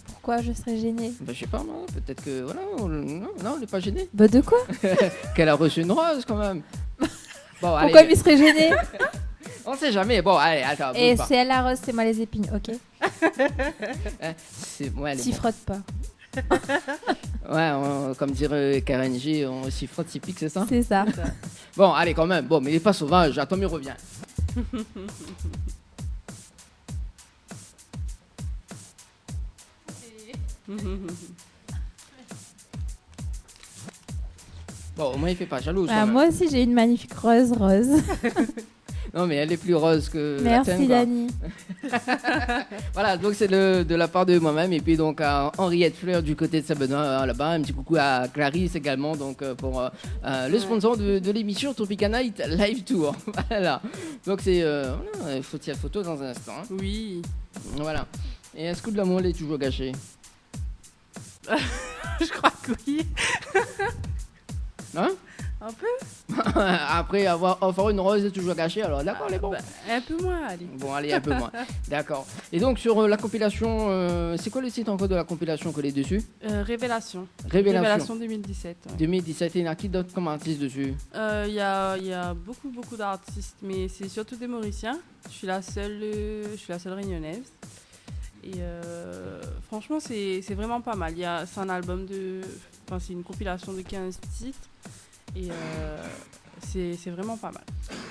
Pourquoi je serais gênée? Je sais pas, moi. Peut-être que. Voilà. Non, on n'est pas gêné. Bah de quoi? Qu'elle a reçu une rose quand même. Bon, pourquoi il serait gêné? On sait jamais. Bon, allez, attends. Et c'est elle la rose, c'est moi les épines, ok? S'y frotte pas. Ouais, comme dirait Karen G, on s'y frotte, s'y pique, c'est ça? C'est ça. Bon, allez, quand même. Bon, mais il n'est pas sauvage. Attends, il revient. Bon, au moins il fait pas jaloux. Moi aussi j'ai une magnifique rose. Non, mais elle est plus rose que merci la tienne, Dani. Voilà, donc c'est de la part de moi-même et puis donc à Henriette Fleur du côté de Saint-Benoît là-bas, un petit coucou à Clarisse également donc pour le sponsor de l'émission Tropical Night Live Tour. Voilà. Donc c'est il faut tirer photo dans un instant. Hein. Oui. Voilà. Et est-ce que de l'amour est toujours gâché? Je crois que oui. Hein? Un peu. Après avoir offert une rose est toujours gâchée, alors d'accord, les bons. Un peu moins, allez. Bon, allez, un peu moins. D'accord. Et donc sur la compilation, c'est quoi le site encore de la compilation collé dessus? Révélation. Révélation 2017. Ouais. 2017, et il y en a qui d'autres comme artistes dessus? Il y a beaucoup d'artistes, mais c'est surtout des Mauriciens. Je suis la seule réunionnaise. Et franchement, c'est vraiment pas mal. C'est un album c'est une compilation de 15 titres. Et c'est vraiment pas mal.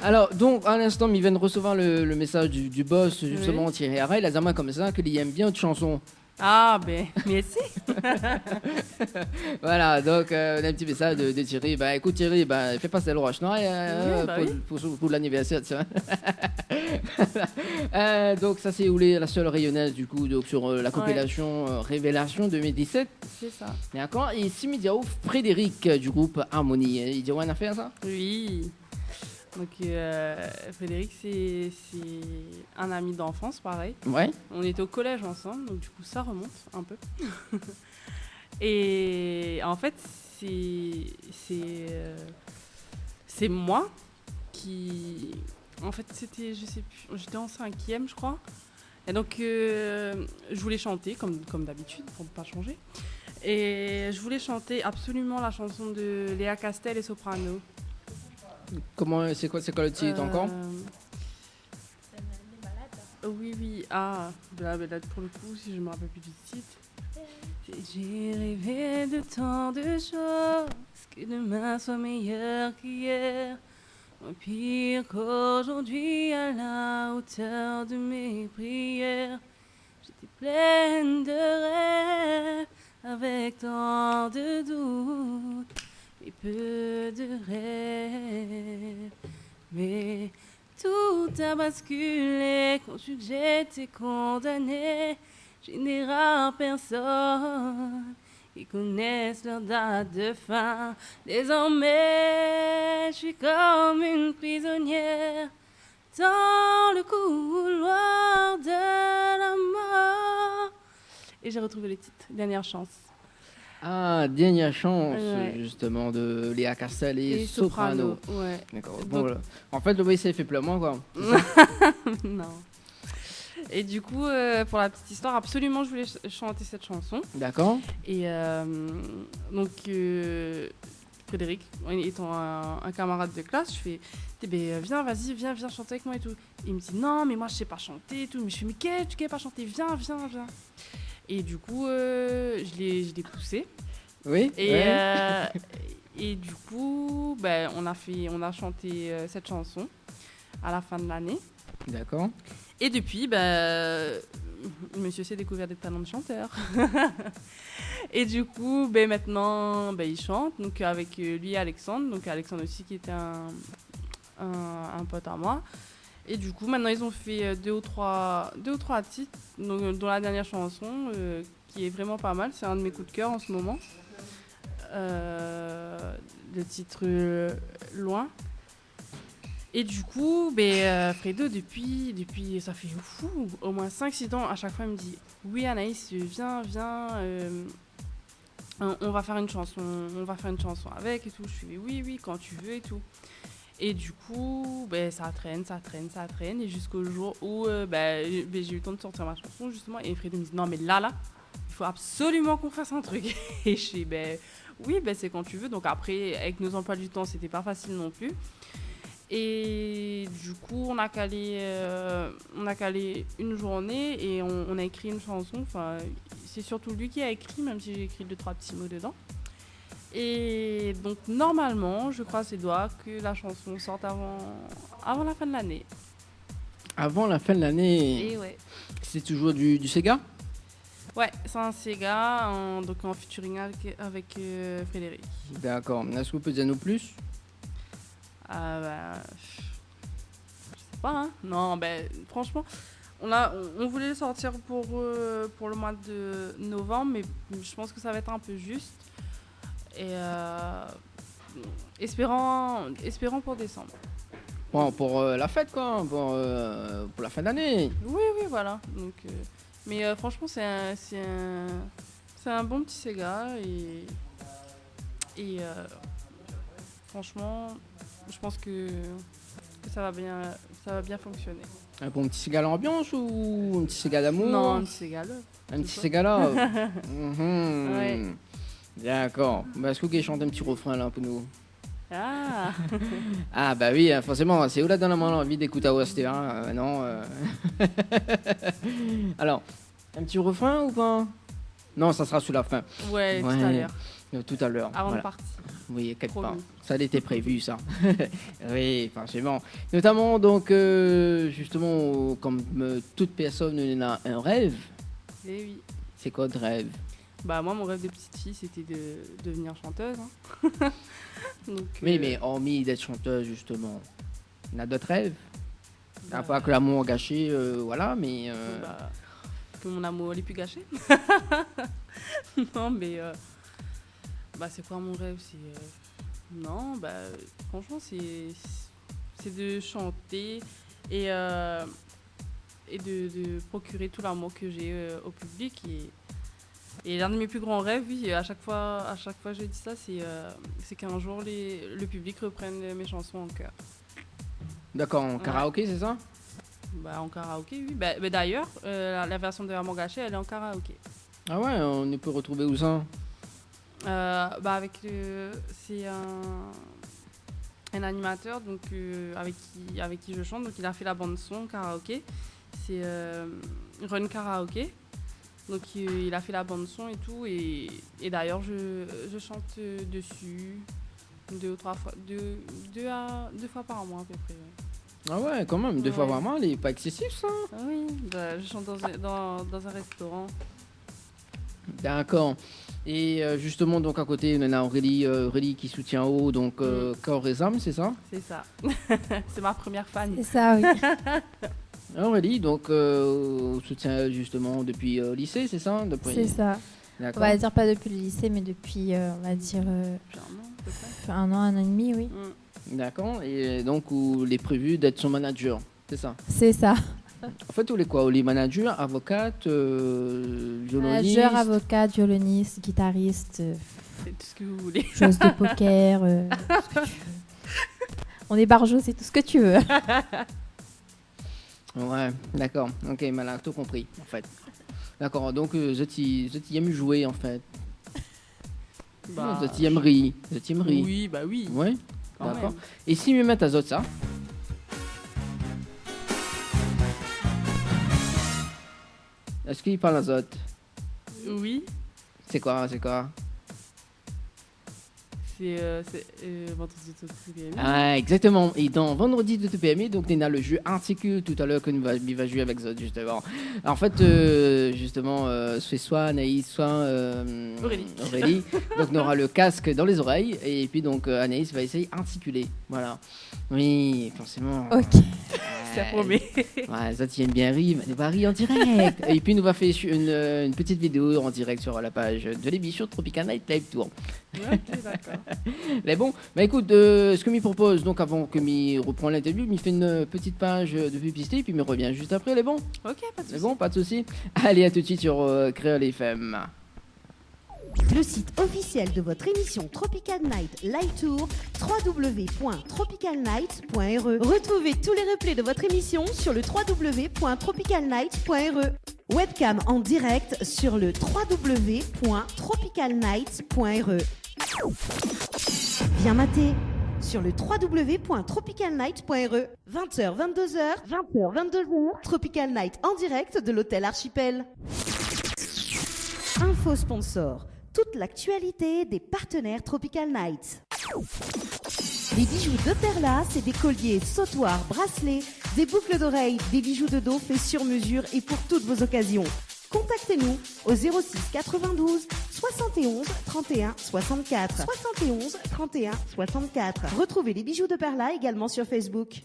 Alors, donc, à l'instant, il vient de recevoir le message du boss, justement, Thierry Harel. Il a dit comme ça qu'il aime bien une chanson. Ah, ben, merci. Voilà, donc, un petit message de Thierry. Écoute, Thierry, fais passer le Roche Noire pour l'anniversaire, tu vois. Donc, ça, c'est la seule rayonnaise, du coup, donc, sur la compilation Révélation 2017. C'est ça. D'accord. Et Simidiao Frédéric du groupe Harmonie. Il dit ouais, on a fait ça? Oui. Donc Frédéric, c'est un ami d'enfance, pareil. Ouais. On était au collège ensemble, donc du coup ça remonte un peu. Et en fait, c'est moi qui... En fait, c'était, je sais plus, j'étais en 5e, je crois. Et donc, je voulais chanter, comme d'habitude, pour ne pas changer. Et je voulais chanter absolument la chanson de Léa Castel et Soprano. Comment, c'est quoi le titre encore? Oui. Ah, là, pour le coup, si je me rappelle plus du titre. J'ai rêvé de tant de choses, que demain soit meilleur qu'hier. Pire qu'aujourd'hui, à la hauteur de mes prières. pleine de rêves, avec tant de doutes et peu de rêves. Mais tout a basculé quand j'étais condamnée. Je n'ai rare personne qui connaissent leur date de fin. Désormais, je suis comme une prisonnière dans le couloir de la mort. Et j'ai retrouvé le titre, Dernière chance. Ah, Dernière chance, Ouais. justement, de Léa Castel et Soprano. Ouais. D'accord. Donc- Bon, en fait, le bruit s'est fait pleinement, quoi. Non. Et du coup, pour la petite histoire, absolument, je voulais chanter cette chanson. D'accord. Et donc, Frédéric, étant un camarade de classe, je fais viens, vas-y, viens chanter avec moi et tout. Et il me dit non, mais moi je sais pas chanter et tout. Mais je fais mais tu sais pas chanter, viens. Et du coup, je l'ai poussé. Oui. Et, ouais. et du coup, on a chanté cette chanson à la fin de l'année. D'accord. Et depuis, monsieur s'est découvert des talents de chanteur. Et du coup, maintenant, il chante donc avec lui et Alexandre. Donc Alexandre aussi qui était un pote à moi. Et du coup, maintenant, ils ont fait deux ou trois titres, donc, dont la dernière chanson, qui est vraiment pas mal. C'est un de mes coups de cœur en ce moment. Le titre Loin. Et du coup, Fredo, depuis ça fait au moins 5-6 ans, à chaque fois, il me dit « Oui, Anaïs, viens, on va faire une chanson avec et tout. » Je fais « Oui, quand tu veux et tout. » Et du coup, ça traîne. Et jusqu'au jour où j'ai eu le temps de sortir ma chanson, justement. Et Fredo me dit « Non, mais là, il faut absolument qu'on fasse un truc. » Et je fais oui, c'est quand tu veux. Donc après, avec nos emplois du temps, c'était pas facile non plus. Et du coup, on a calé une journée et on a écrit une chanson. Enfin, c'est surtout lui qui a écrit, même si j'ai écrit 2-3 petits mots dedans. Et donc, normalement, je croise les doigts que la chanson sorte avant la fin de l'année. Avant la fin de l'année. Et ouais. C'est toujours du Sega? Ouais, c'est un Sega, donc en featuring avec Frédéric. D'accord. Est-ce que vous pouvez dire nous plus? Je sais pas, hein. Non, franchement, on voulait le sortir pour le mois de novembre, mais je pense que ça va être un peu juste. Et espérons pour décembre. Bon, pour la fête, quoi. Pour la fin d'année. Oui, voilà. Donc, mais franchement, c'est un bon petit Sega et franchement, je pense que ça va bien fonctionner. Un bon petit Sega à l'ambiance ou un petit Sega d'amour? Non, un petit Sega là. Un petit Sega là. Ouais. D'accord. Est-ce que vous pouvez chanter un petit refrain là pour nous? Ah. Ah bah oui, forcément, c'est où là dans la main l'envie d'écouter OST1, non. Alors, un petit refrain ou pas? Non, ça sera sous la fin. Ouais, tout à l'heure. Tout à l'heure. Avant voilà. de partir. Oui, inquiète pas. Promis. Ça l'était prévu, ça. Oui, forcément. Notamment, donc, justement, comme toute personne a un rêve. Eh oui. C'est quoi de rêve? Moi, mon rêve de petite fille, c'était de devenir chanteuse. Hein. Donc, Oui, mais hormis d'être chanteuse, justement, on a d'autres rêves. Pas que l'amour gâché, voilà, mais... que mon amour n'est plus gâché. Non, mais... c'est quoi mon rêve? Non, franchement, c'est de chanter et de procurer tout l'amour que j'ai au public. Et l'un de mes plus grands rêves, oui, à chaque fois je dis ça, c'est qu'un jour le public reprenne mes chansons en chœur. D'accord, en karaoké, c'est ça? En karaoké, oui. D'ailleurs, la version de Amour gâché, elle est en karaoké. Ah ouais, on peut retrouver où ça? C'est un animateur donc, avec qui je chante, donc il a fait la bande son karaoké. C'est Run Karaoké. Donc il a fait la bande son et tout, et d'ailleurs je chante dessus 2 ou 3 fois, 2 fois par mois à peu près. Ouais. Ah ouais, quand même, 2 fois Ouais. par mois, il est pas excessif ça. Ah oui, bah, je chante dans un restaurant. D'accord. Et justement, donc à côté, on a Aurélie qui soutient haut, donc Corps et âme, c'est ça? C'est ça. C'est ma première fan. C'est ça, oui. Aurélie, donc soutient justement depuis lycée, c'est ça? C'est ça. On D'accord. va dire pas depuis le lycée, mais depuis, on va dire, Depuis un an, à peu près. 1 an, 1 an et demi, oui. D'accord. Et donc, où il est prévu d'être son manager, c'est ça? C'est ça. En fait, tous les quoi? Les managers, avocates, violonistes. Manager, avocat, violoniste, guitariste, C'est tout ce que vous voulez. chose de poker, tout ce que tu veux. On est barjot, c'est tout ce que tu veux. Ouais, d'accord. Ok, malin, tout compris, en fait. D'accord, donc je t'y aime jouer, en fait. Bah, Je t'y aimerais. Je t'y aimerais. Oui, bah oui. Ouais, quand d'accord. même. Et si me mettent à zot ça? Est-ce qu'il parle à zot? Oui, C'est quoi? C'est quoi? c'est vendredi de TPM. Ah, exactement. Et dans Vendredi de TPMI, donc, on a le jeu articule tout à l'heure que nous va jouer avec Zod, justement. Alors, en fait, justement, c'est soit Anaïs, soit Aurélie. Donc, on aura le casque dans les oreilles. Et puis, donc, Anaïs va essayer d'articuler. Voilà. Oui, forcément. Ok. Ça promet. Ouais, Zod, il aime bien rire, mais il va rire en direct. Et puis, nous va faire une petite vidéo en direct sur la page de l'émission Tropical Night Live Tour. Ok, d'accord. Mais bon, bah écoute, ce que m'y propose, donc avant que m'y reprend l'interview, m'y fait une petite page de publicité, et puis m'y revient juste après, elle est bon? Ok, pas de C'est soucis. bon, pas de soucis. Allez, à tout de suite sur Créole FM. Le site officiel de votre émission Tropical Night Live Tour, www.tropicalnight.re. Retrouvez tous les replays de votre émission sur le www.tropicalnight.re. Webcam en direct sur le www.tropicalnight.re. Bien maté sur le www.tropicalnight.re. 20h, 22h, 20h, 22h. Tropical Night en direct de l'hôtel Archipel. Info sponsor. Toute l'actualité des partenaires Tropical Night. Les bijoux de Perla, c'est des colliers, sautoirs, bracelets, des boucles d'oreilles, des bijoux de dos faits sur mesure et pour toutes vos occasions. Contactez-nous au 06 92 71 31 64. 71 31 64. Retrouvez les bijoux de Perla également sur Facebook.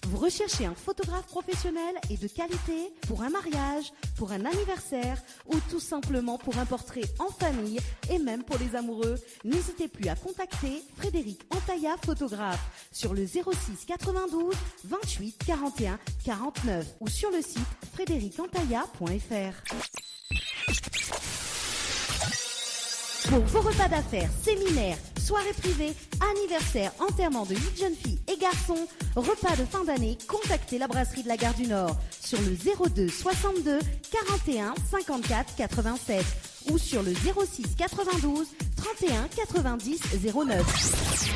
Vous recherchez un photographe professionnel et de qualité pour un mariage, pour un anniversaire ou tout simplement pour un portrait en famille et même pour les amoureux, n'hésitez plus à contacter Frédéric Antaya, photographe, sur le 06 92 28 41 49 ou sur le site frédéricantaya.fr. Pour vos repas d'affaires, séminaires, soirées privées, anniversaires, enterrements de 8 jeunes filles et garçons, repas de fin d'année, contactez la brasserie de la Gare du Nord sur le 02 62 41 54 87 ou sur le 06 92 31 90 09.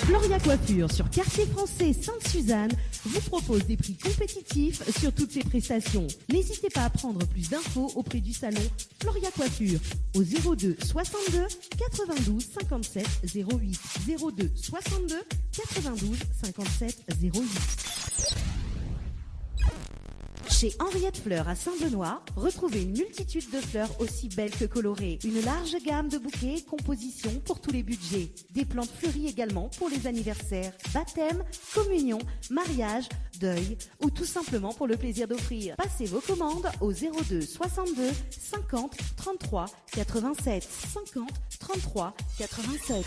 Floria Coiffure sur Quartier Français Sainte-Suzanne vous propose des prix compétitifs sur toutes ses prestations. N'hésitez pas à prendre plus d'infos auprès du salon Floria Coiffure au 02 62 92 57 08 02 62 92 57 08. Chez Henriette Fleurs à Saint-Benoît, retrouvez une multitude de fleurs aussi belles que colorées. Une large gamme de bouquets et compositions pour tous les budgets. Des plantes fleuries également pour les anniversaires, baptêmes, communions, mariages, deuil ou tout simplement pour le plaisir d'offrir. Passez vos commandes au 02 62 50 33 87 50 33 87.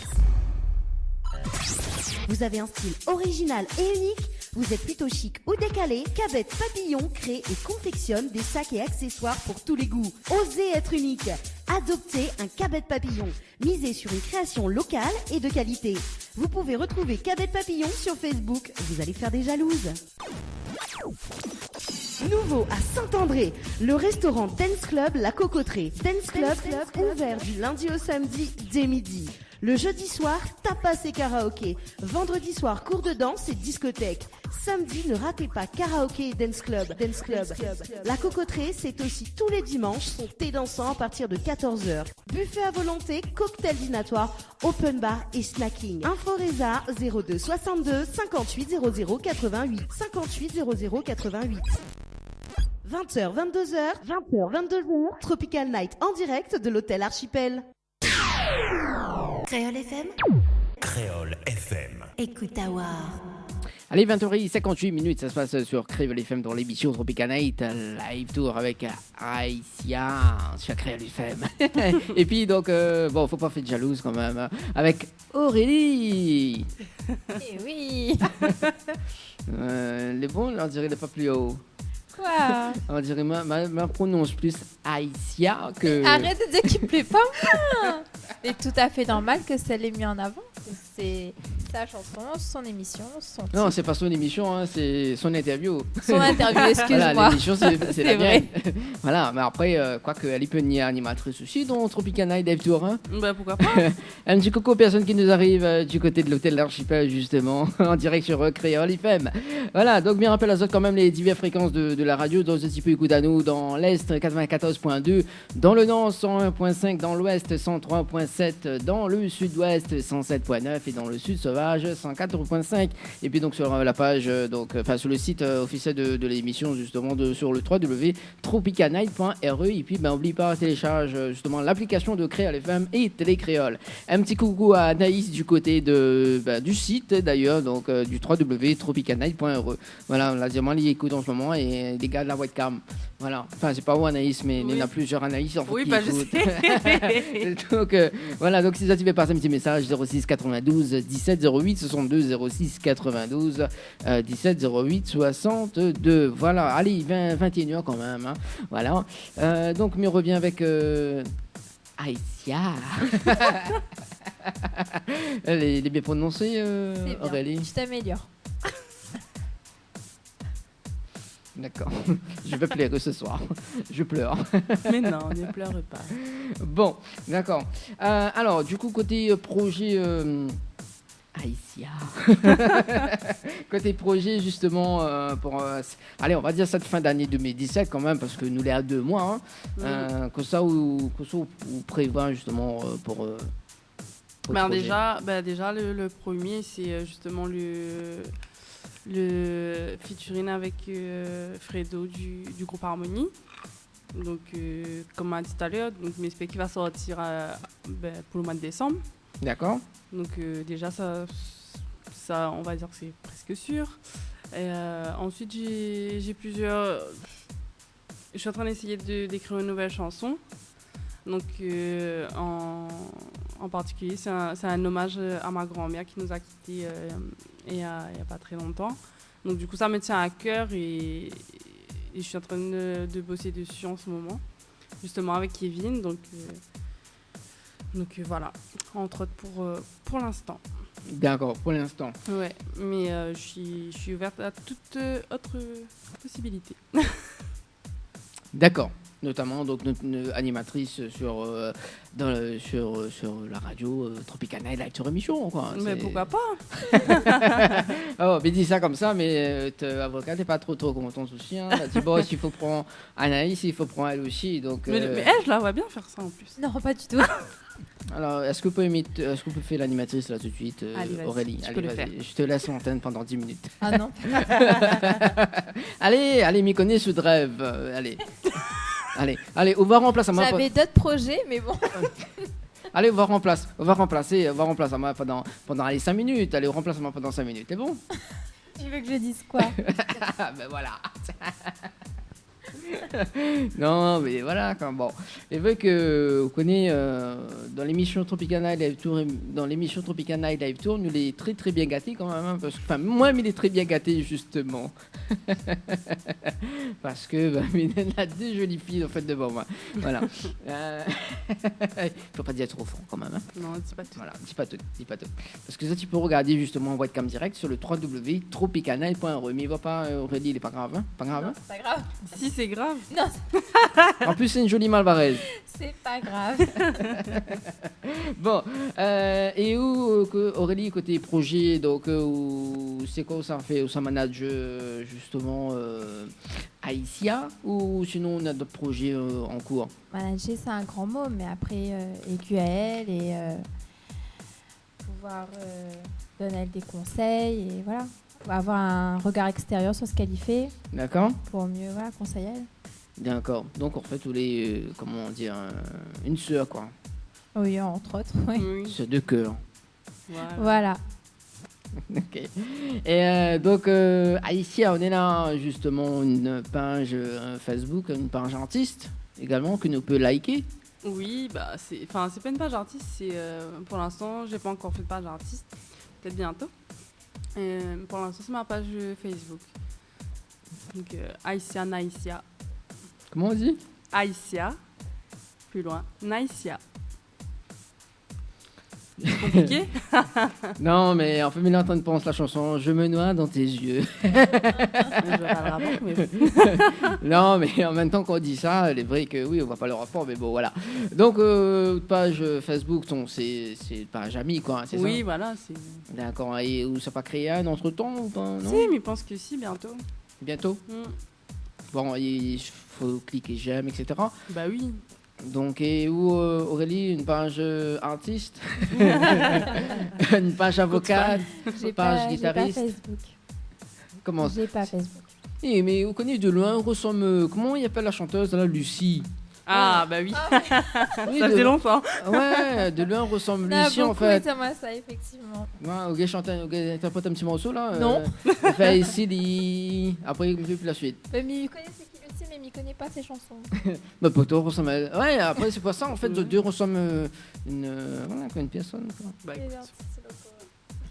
Vous avez un style original et unique? Vous êtes plutôt chic ou décalé? Cabette Papillon crée et confectionne des sacs et accessoires pour tous les goûts. Osez être unique. Adoptez un Cabette Papillon. Misez sur une création locale et de qualité. Vous pouvez retrouver Cabette Papillon sur Facebook. Vous allez faire des jalouses. Nouveau à Saint-André, le restaurant Dance Club La Cocoterie. Dance Club ouvert du lundi au samedi dès midi. Le jeudi soir, tapas et karaoké. Vendredi soir, cours de danse et discothèque. Samedi, ne ratez pas karaoké et dance club. La Cocoterie, c'est aussi tous les dimanches, son thé dansant à partir de 14h. Buffet à volonté, cocktail dînatoire, open bar et snacking. Info Résa 02 62 58 00 88 58 00 88. 20h, 22h, Tropical Night en direct de l'hôtel Archipel. Créole FM. Créole FM. Écoute Awa. Allez, 20h58, ça se passe sur Créole FM dans l'émission Tropical Night Live Tour avec Aïsia sur Créole FM. Et puis donc, bon, faut pas faire de jalouse quand même, avec Aurélie. Eh oui. Les bons, on dirait pas plus haut. Quoi? On dirait ma prononce plus Aïsia que... Arrête de dire qu'il ne plaît pas moi. C'est tout à fait normal que ça l'ait mis en avant. C'est sa chanson, son émission, son titre. Non, c'est pas son émission, hein, c'est son interview. Son interview, excuse-moi. Voilà, l'émission, c'est la vrai. mienne. Voilà, mais après, quoique elle peut venir animatrice aussi dans Tropical Night Live Tour. Hein. Bah, pourquoi pas. Un petit coucou aux personnes qui nous arrivent du côté de l'hôtel d'Archipel, justement, en direct sur Créole FM. Voilà, donc bien rappel à ça quand même les diverses fréquences de la radio. Dans un petit peu, écoute à nous, dans l'Est, 94.2, dans le Nord, 101.5, dans l'Ouest, 103.7, dans le Sud-Ouest, 107.9 et dans le Sud Sauvage, 104.5. Et puis donc sur la page, sur le site officiel de l'émission, justement, sur le www.tropicanight.re. Et puis, n'oublie pas, télécharge justement l'application de Créole FM et Télécréole. Un petit coucou à Anaïs du côté du site, d'ailleurs, donc du www.tropicanight.re. Voilà, là, moi, il écoute en ce moment et les gars de la webcam. Voilà, enfin, c'est pas où Anaïs, mais il y en a plusieurs Anaïs en fait. Oui, qui bah, écoutent. je sais. Donc, voilà, donc si ça tu fais passer un petit message, 06 92 17 08 62, 06 92 17 08 62. Voilà, allez, 21h quand même. Hein. Voilà. Donc, on revient avec Aïsia. Elle est bien prononcée, Aurélie. Tu t'améliores. D'accord. Je vais pleurer ce soir. Je pleure. Mais non, ne pleure pas. Bon, d'accord. Alors, du coup, côté projet... Aïsia. Côté projet, justement, pour... allez, on va dire cette fin d'année 2017 quand même, parce que nous l'avons à 2 mois. Hein, que ça, ou prévoit justement pour déjà, le premier, c'est justement le featuring avec Fredo du groupe Harmonie. Donc, comme on a dit tout à l'heure, donc j'espère qu'il va sortir pour le mois de décembre. D'accord. Donc, déjà, ça, on va dire que c'est presque sûr. Et, ensuite, j'ai plusieurs... Je suis en train d'essayer d'écrire une nouvelle chanson. Donc, en particulier, c'est un hommage à ma grand-mère qui nous a quittés il y a pas très longtemps. Donc, du coup, ça me tient à cœur et je suis en train de bosser dessus en ce moment, justement avec Kevin. Donc voilà, entre autres pour l'instant. D'accord, pour l'instant. Ouais, mais je suis ouverte à toute autre possibilité. D'accord. Notamment donc notre animatrice sur la radio Tropical Night Live sur émission quoi. Mais pourquoi pas. Oh, mais dis ça comme ça, mais avocat t'es pas trop content aussi. Hein. Dit bon, s'il faut prendre Anaïs, il faut prendre elle aussi. Donc. Mais elle, je la vois bien faire ça en plus. Non, pas du tout. Alors, est-ce que vous pouvez faire l'animatrice là tout de suite, allez, Aurélie? Allez, vas-y. Je te laisse l'antenne pendant 10 minutes. Ah non. allez, m'y connais ce rêve. Allez, on va remplacer. J'avais d'autres projets, mais bon. Allez, on va remplacer moi pendant les 5 minutes. Allez, on remplace moi pendant 5 minutes. C'est bon? Tu veux que je dise quoi? Ben voilà. Non, mais voilà, quand bon. Et vu que vous connaissez dans l'émission Tropical Night Live Tour, nous les très très bien gâtés quand même. Hein, enfin, moi, il est très bien gâté justement. Parce que il a 2 jolies filles en fait devant moi. Voilà. Faut pas dire trop fort quand même. Hein. Non, dis pas tout. Voilà, dis pas tout. Parce que ça, tu peux regarder justement en webcam direct sur le www.tropicanight.re. Mais il va pas, Aurélie, il est pas grave. Hein? Pas grave. Non, c'est pas grave. Si c'est grave. grave. Non, En plus, c'est une jolie malvaraise. c'est pas grave. Bon, et où Aurélie, côté projet, donc c'est quoi ça fait, où ça manage justement Aïssia, ou sinon on a d'autres projets en cours? Manager, c'est un grand mot, mais après, EQAL et pouvoir donner elle des conseils et voilà. Avoir un regard extérieur sur ce qu'elle y fait D'accord. pour mieux conseiller elle. D'accord. Donc en fait, tous les, comment dire, une sœur quoi. Oui, entre autres. Oui. Oui. Sœur de cœur. Voilà. Ok. Et donc, Aïssia, on est là justement une page Facebook, une page artiste également que nous peut liker. Oui, bah c'est pas une page artiste, c'est pour l'instant, j'ai pas encore fait de page artiste, peut-être bientôt. Pour l'instant, c'est ma page Facebook. Donc Aïssia Naïssia. Comment on dit? Aïssia, plus loin, Naïssia. C'est compliqué? Non, mais en fait, il est en train de penser la chanson Je me noie dans tes yeux. Je vois pas le rapport, mais Non, mais en même temps qu'on dit ça, il est vrai que oui, on voit pas le rapport, mais bon, voilà. Donc, page Facebook, c'est page amie, quoi, c'est oui, ça? voilà, c'est. D'accord, et où ça va créer un entre-temps ou pas, non? Si, mais je pense que si, bientôt. Bientôt? Bon, il faut cliquer j'aime, etc. Bah oui. Donc, et où Aurélie, une page artiste, une page avocate, J'ai page pas guitariste. Facebook. Comment? J'ai pas Facebook. Eh, mais vous connaissez de loin, on ressemble. Comment il appelle la chanteuse là, Lucie? Ah, bah oui. Oui, Ça faisait longtemps. Ouais, de loin on ressemble On a Lucie en beaucoup fait. été moi ça, effectivement. Ouais, ok, interprète un petit morceau là. Non. Il fait ici, après il me fait plus la suite. Mais il connaît c'est qui Lucie, mais il connaît pas ses chansons. Bah plutôt ressemble à... Ouais, après c'est pas ça en fait, deux ressemblent une personne. Quoi. Bah, C'est écoute.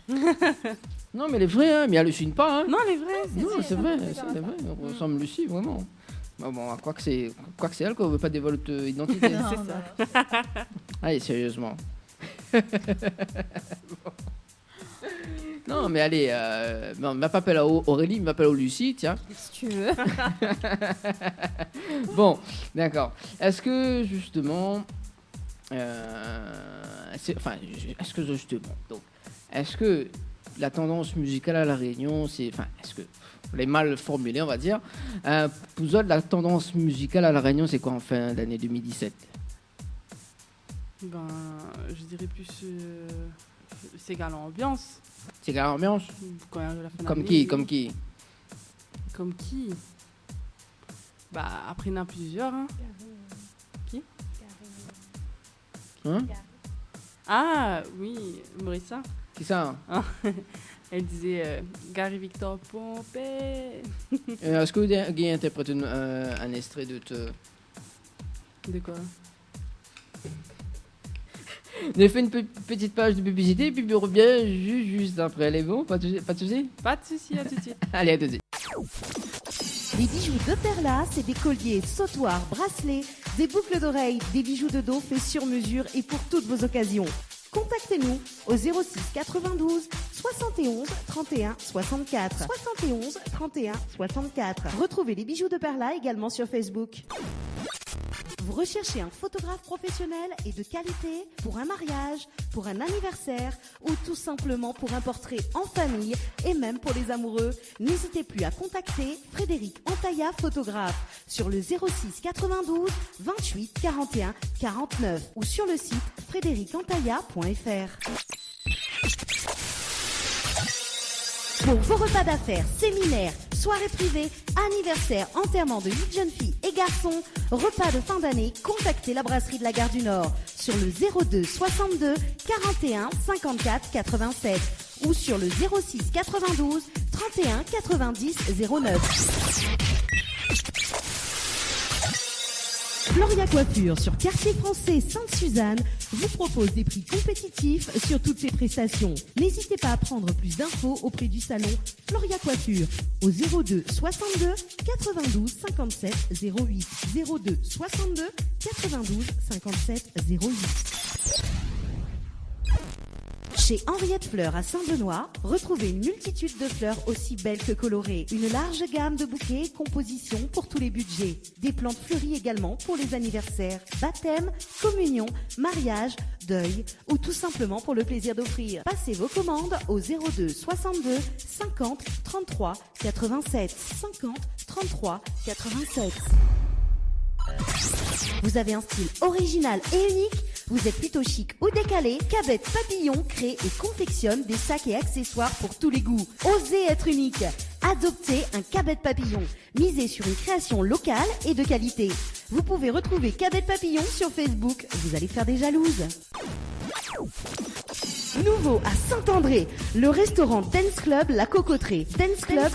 l'artiste, Non mais elle est vraie, hein, mais elle hallucine pas. Hein. Non, elle est vraie. Non, vrai, c'est ça vrai, me fait c'est ça. vrai, on ressemble Lucie vraiment. Bah, bon, quoi que c'est elle qu'on veut pas dévoiler votre identité. Non, C'est non, ça. non. Allez, sérieusement. Non, mais allez, non, m'appelle Aurélie, m'appelle Lucie, tiens. Si tu veux. Bon, d'accord. Est-ce que justement, est-ce que la tendance musicale à la Réunion, est-ce que les mal formulé, on va dire, pour autres, la tendance musicale à la Réunion, c'est quoi en fin d'année 2017? Ben, je dirais plus. C'est égal en ambiance. C'est quelle ambiance? Quand il y a la fin Comme d'année. qui? Comme qui? Comme qui? Bah, après, il y en a plusieurs. Hein. Qui? Hein? Ah, oui, Maurissa. Qui ça? Elle disait Gary Victor Pompey. Est-ce que vous avez interprété un extrait de te... De quoi? On a fait une petite page de publicité et puis on revient juste après. Elle est bon? Pas de souci? Pas de soucis, à tout de suite. Allez, à tout de suite. Les bijoux de Perla, c'est des colliers, sautoirs, bracelets, des boucles d'oreilles, des bijoux de dos faits sur mesure et pour toutes vos occasions. Contactez-nous au 06 92 71 31 64. 71 31 64. Retrouvez les bijoux de Perla également sur Facebook. Vous recherchez un photographe professionnel et de qualité pour un mariage, pour un anniversaire ou tout simplement pour un portrait en famille et même pour les amoureux, n'hésitez plus à contacter Frédéric Antaya, photographe, sur le 06 92 28 41 49 ou sur le site frédéricantaya.fr. Pour vos repas d'affaires, séminaires, soirées privées, anniversaires, enterrements de 8 jeunes filles et garçons, repas de fin d'année, contactez la brasserie de la Gare du Nord sur le 02 62 41 54 87 ou sur le 06 92 31 90 09. Floria Coiffure sur Quartier Français Sainte-Suzanne vous propose des prix compétitifs sur toutes ses prestations. N'hésitez pas à prendre plus d'infos auprès du salon Floria Coiffure au 02 62 92 57 08 02 62 92 57 08. Chez Henriette Fleurs à Saint-Benoît, retrouvez une multitude de fleurs aussi belles que colorées. Une large gamme de bouquets et compositions pour tous les budgets. Des plantes fleuries également pour les anniversaires, baptêmes, communions, mariages, deuil ou tout simplement pour le plaisir d'offrir. Passez vos commandes au 02 62 50 33 87 50 33 87. Vous avez un style original et unique? Vous êtes plutôt chic ou décalé? Cabette Papillon crée et confectionne des sacs et accessoires pour tous les goûts. Osez être unique. Adoptez un Cabette Papillon. Misez sur une création locale et de qualité. Vous pouvez retrouver Cabette Papillon sur Facebook. Vous allez faire des jalouses. Nouveau à Saint-André, le restaurant Dance Club La Cocoterie. Dance Club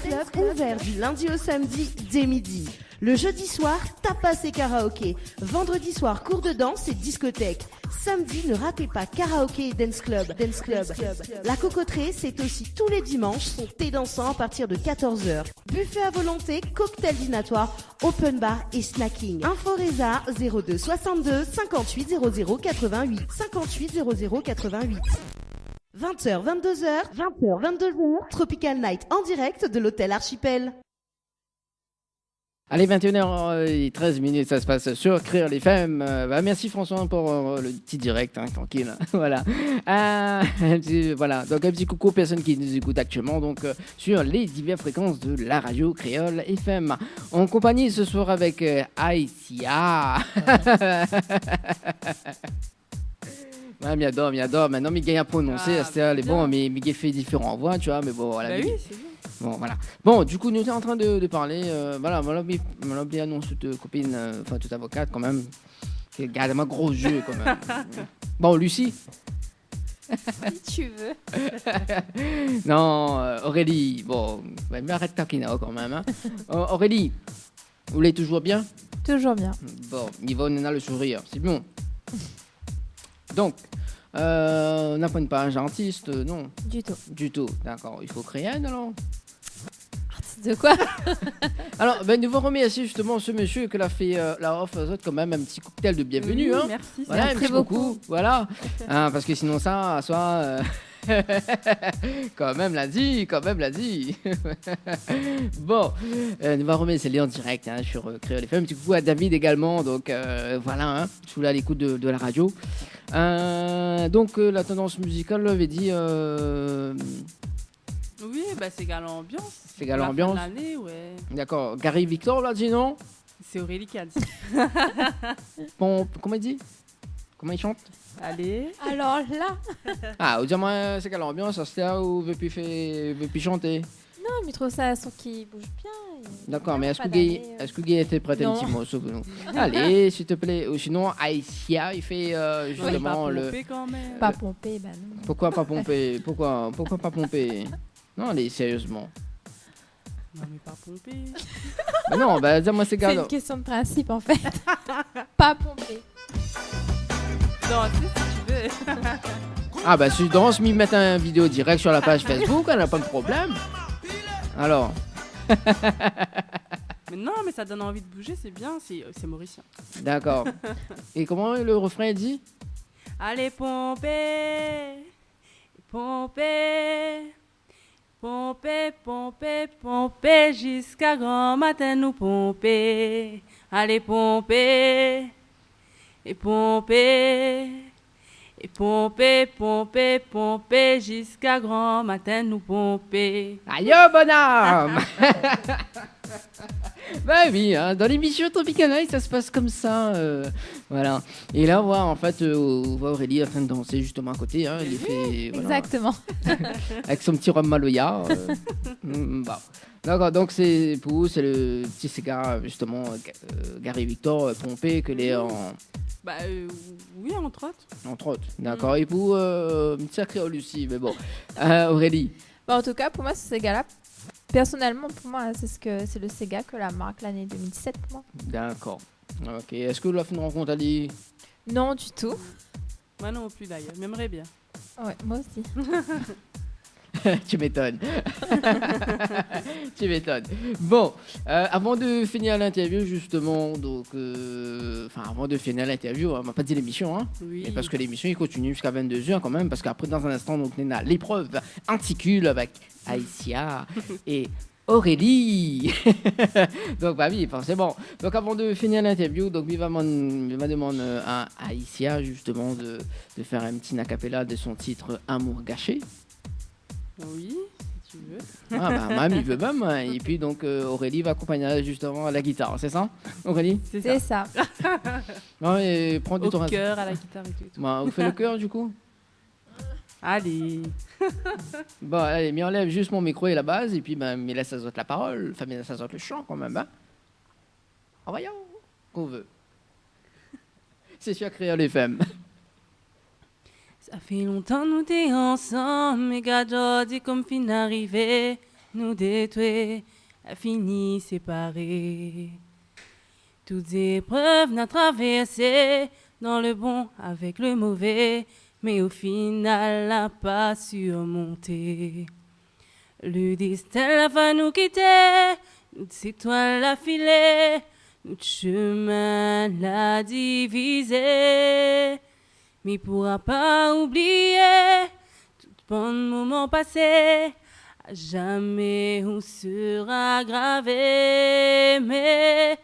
ouvert du lundi au samedi dès midi. Le jeudi soir, tapas et karaoké. Vendredi soir, cours de danse et discothèque. Samedi, ne ratez pas karaoké et dance club. La Cocoterie, c'est aussi tous les dimanches son thé dansant à partir de 14h. Buffet à volonté, cocktail dînatoire, open bar et snacking. Info Résa 02 62 58 00 88 58 00 88. 20h, 22h, Tropical Night en direct de l'hôtel Archipel. Allez, 21h13, ça se passe sur Créole FM. Merci François pour le petit direct, hein, tranquille. Voilà. Voilà. Donc un petit coucou aux personnes qui nous écoutent actuellement donc, sur les diverses fréquences de la radio Créole FM. En compagnie ce soir avec Aïsia. Ouais, m'adore. Maintenant, il gagne à prononcer. C'est bon, mais il fait différentes voix, tu vois. Mais bon, voilà. Bah oui, c'est bien. Bon, voilà. Bon, du coup, nous sommes en train de parler. Voilà, on a oublié annonce toute copine, enfin, toute avocate quand même. Qui garde un gros jeu quand même. Bon, Lucie. Si tu veux. Non, Aurélie. Bon, mais arrête taquiner quand même. Hein. Aurélie, vous l'êtes toujours bien? Toujours bien. Bon, Yvonne a le sourire, c'est bon. Donc, on n'a pas une page artiste, non? Du tout, d'accord. Il faut créer un, alors? Artiste de quoi? Alors, nous vous remercier justement ce monsieur qui a fait la offre quand même un petit cocktail de bienvenue. Oui, hein. merci. Voilà, un petit beaucoup. Voilà. Parce que sinon ça, soit... quand même l'a dit. Bon, nous va remercier les en direct hein, sur Créole FM. Un petit coucou à David également. Donc voilà, hein, je suis là à l'écoute de la radio. Donc la tendance musicale, on avait dit. Oui, bah c'est Galant Ambiance. C'est Galant Ambiance. L'année, ouais. D'accord. Gary Victor l'a dit non? C'est Aurélie qui a dit. Bon, comment il dit? Comment il chante? Allez. Alors là. Ah, au dire moi c'est Galant Ambiance, c'est là où veut plus chanter. Non, mais je trouve ça un son qui bouge bien. D'accord, mais est-ce que Guy était prêt à un petit morceau que nous? Allez, s'il te plaît. Ou sinon, Aïsia, il fait justement le. Quand même. Pas pomper, bah non. Pourquoi pas pomper? Pourquoi pas pomper? Non, allez, sérieusement. Non, mais pas pomper. Mais non, bah dis-moi c'est C'est une question de principe en fait. Pas pomper. Non, tu sais, si tu veux. Ah bah si je danse, m'y mettre un vidéo direct sur la page Facebook, elle n'a pas de problème. Alors. Mais non, mais ça donne envie de bouger, c'est bien, c'est mauricien. D'accord. Et comment le refrain dit? Allez pomper, pomper, pomper, pomper, pomper, jusqu'à grand matin nous pomper. Allez pomper, et pomper, et pomper, pomper, pomper, jusqu'à grand matin nous pomper. Aïe, bonhomme. Bah oui, hein, dans l'émission Tropical Night, ça se passe comme ça. Voilà. Et là, on voit en fait, on voit Aurélie en train de danser justement à côté. Hein, il fait, voilà, exactement. avec son petit rhum Maloya. Bah. D'accord, donc c'est pour vous, c'est le petit cigare justement, Gary Victor pompé que les en. Bah oui, entre autres. Entre autres, d'accord. Et pour une sacrée Lucie, mais bon. Aurélie. Bah, en tout cas, pour moi, ce Sega-là, personnellement, pour moi, c'est le Sega que la marque l'année 2017 pour moi. D'accord. Ok. Est-ce que vous l'avez fait une rencontre, Ali? Non, du tout. Moi non plus d'ailleurs, j'aimerais bien. Ouais, moi aussi. Tu m'étonnes. Tu m'étonnes. Bon, avant de finir l'interview, justement, donc, avant de finir l'interview, on m'a pas dit l'émission, hein. Oui. Mais parce que l'émission, il continue jusqu'à 22h quand même, parce qu'après, dans un instant, donc, on a l'épreuve anticule avec Aïssia et Aurélie. Donc, bah oui, forcément. Donc, avant de finir l'interview, donc, il va demander à Aïssia, justement, de faire un petit acapella de son titre Amour gâché. Oui, si tu veux. Ah, bah, même, il veut même. Et puis, donc, Aurélie va accompagner justement à la guitare, c'est ça, Aurélie? C'est ça. Non, et prends du Au temps. cœur, à la guitare et tout. Bah, vous faites le cœur, du coup? Allez. Bon, allez, mais enlève juste mon micro et la base, et puis, mais laisse à la parole. Enfin, mais laisse à le chant, quand même, hein? En voyant qu'on veut. C'est sur Créole FM. Ça fait longtemps nous t'es ensemble, mais gars dit comme fin arrivé, nous détruits, a fini séparés. Toutes épreuves n'a traversé, dans le bon avec le mauvais, mais au final n'a pas surmonté. Le destin va nous quitter, notre étoile l'a filé, notre chemin l'a divisé. Mais pourra pas oublier tout bon moment passé, à jamais on sera gravé. Mais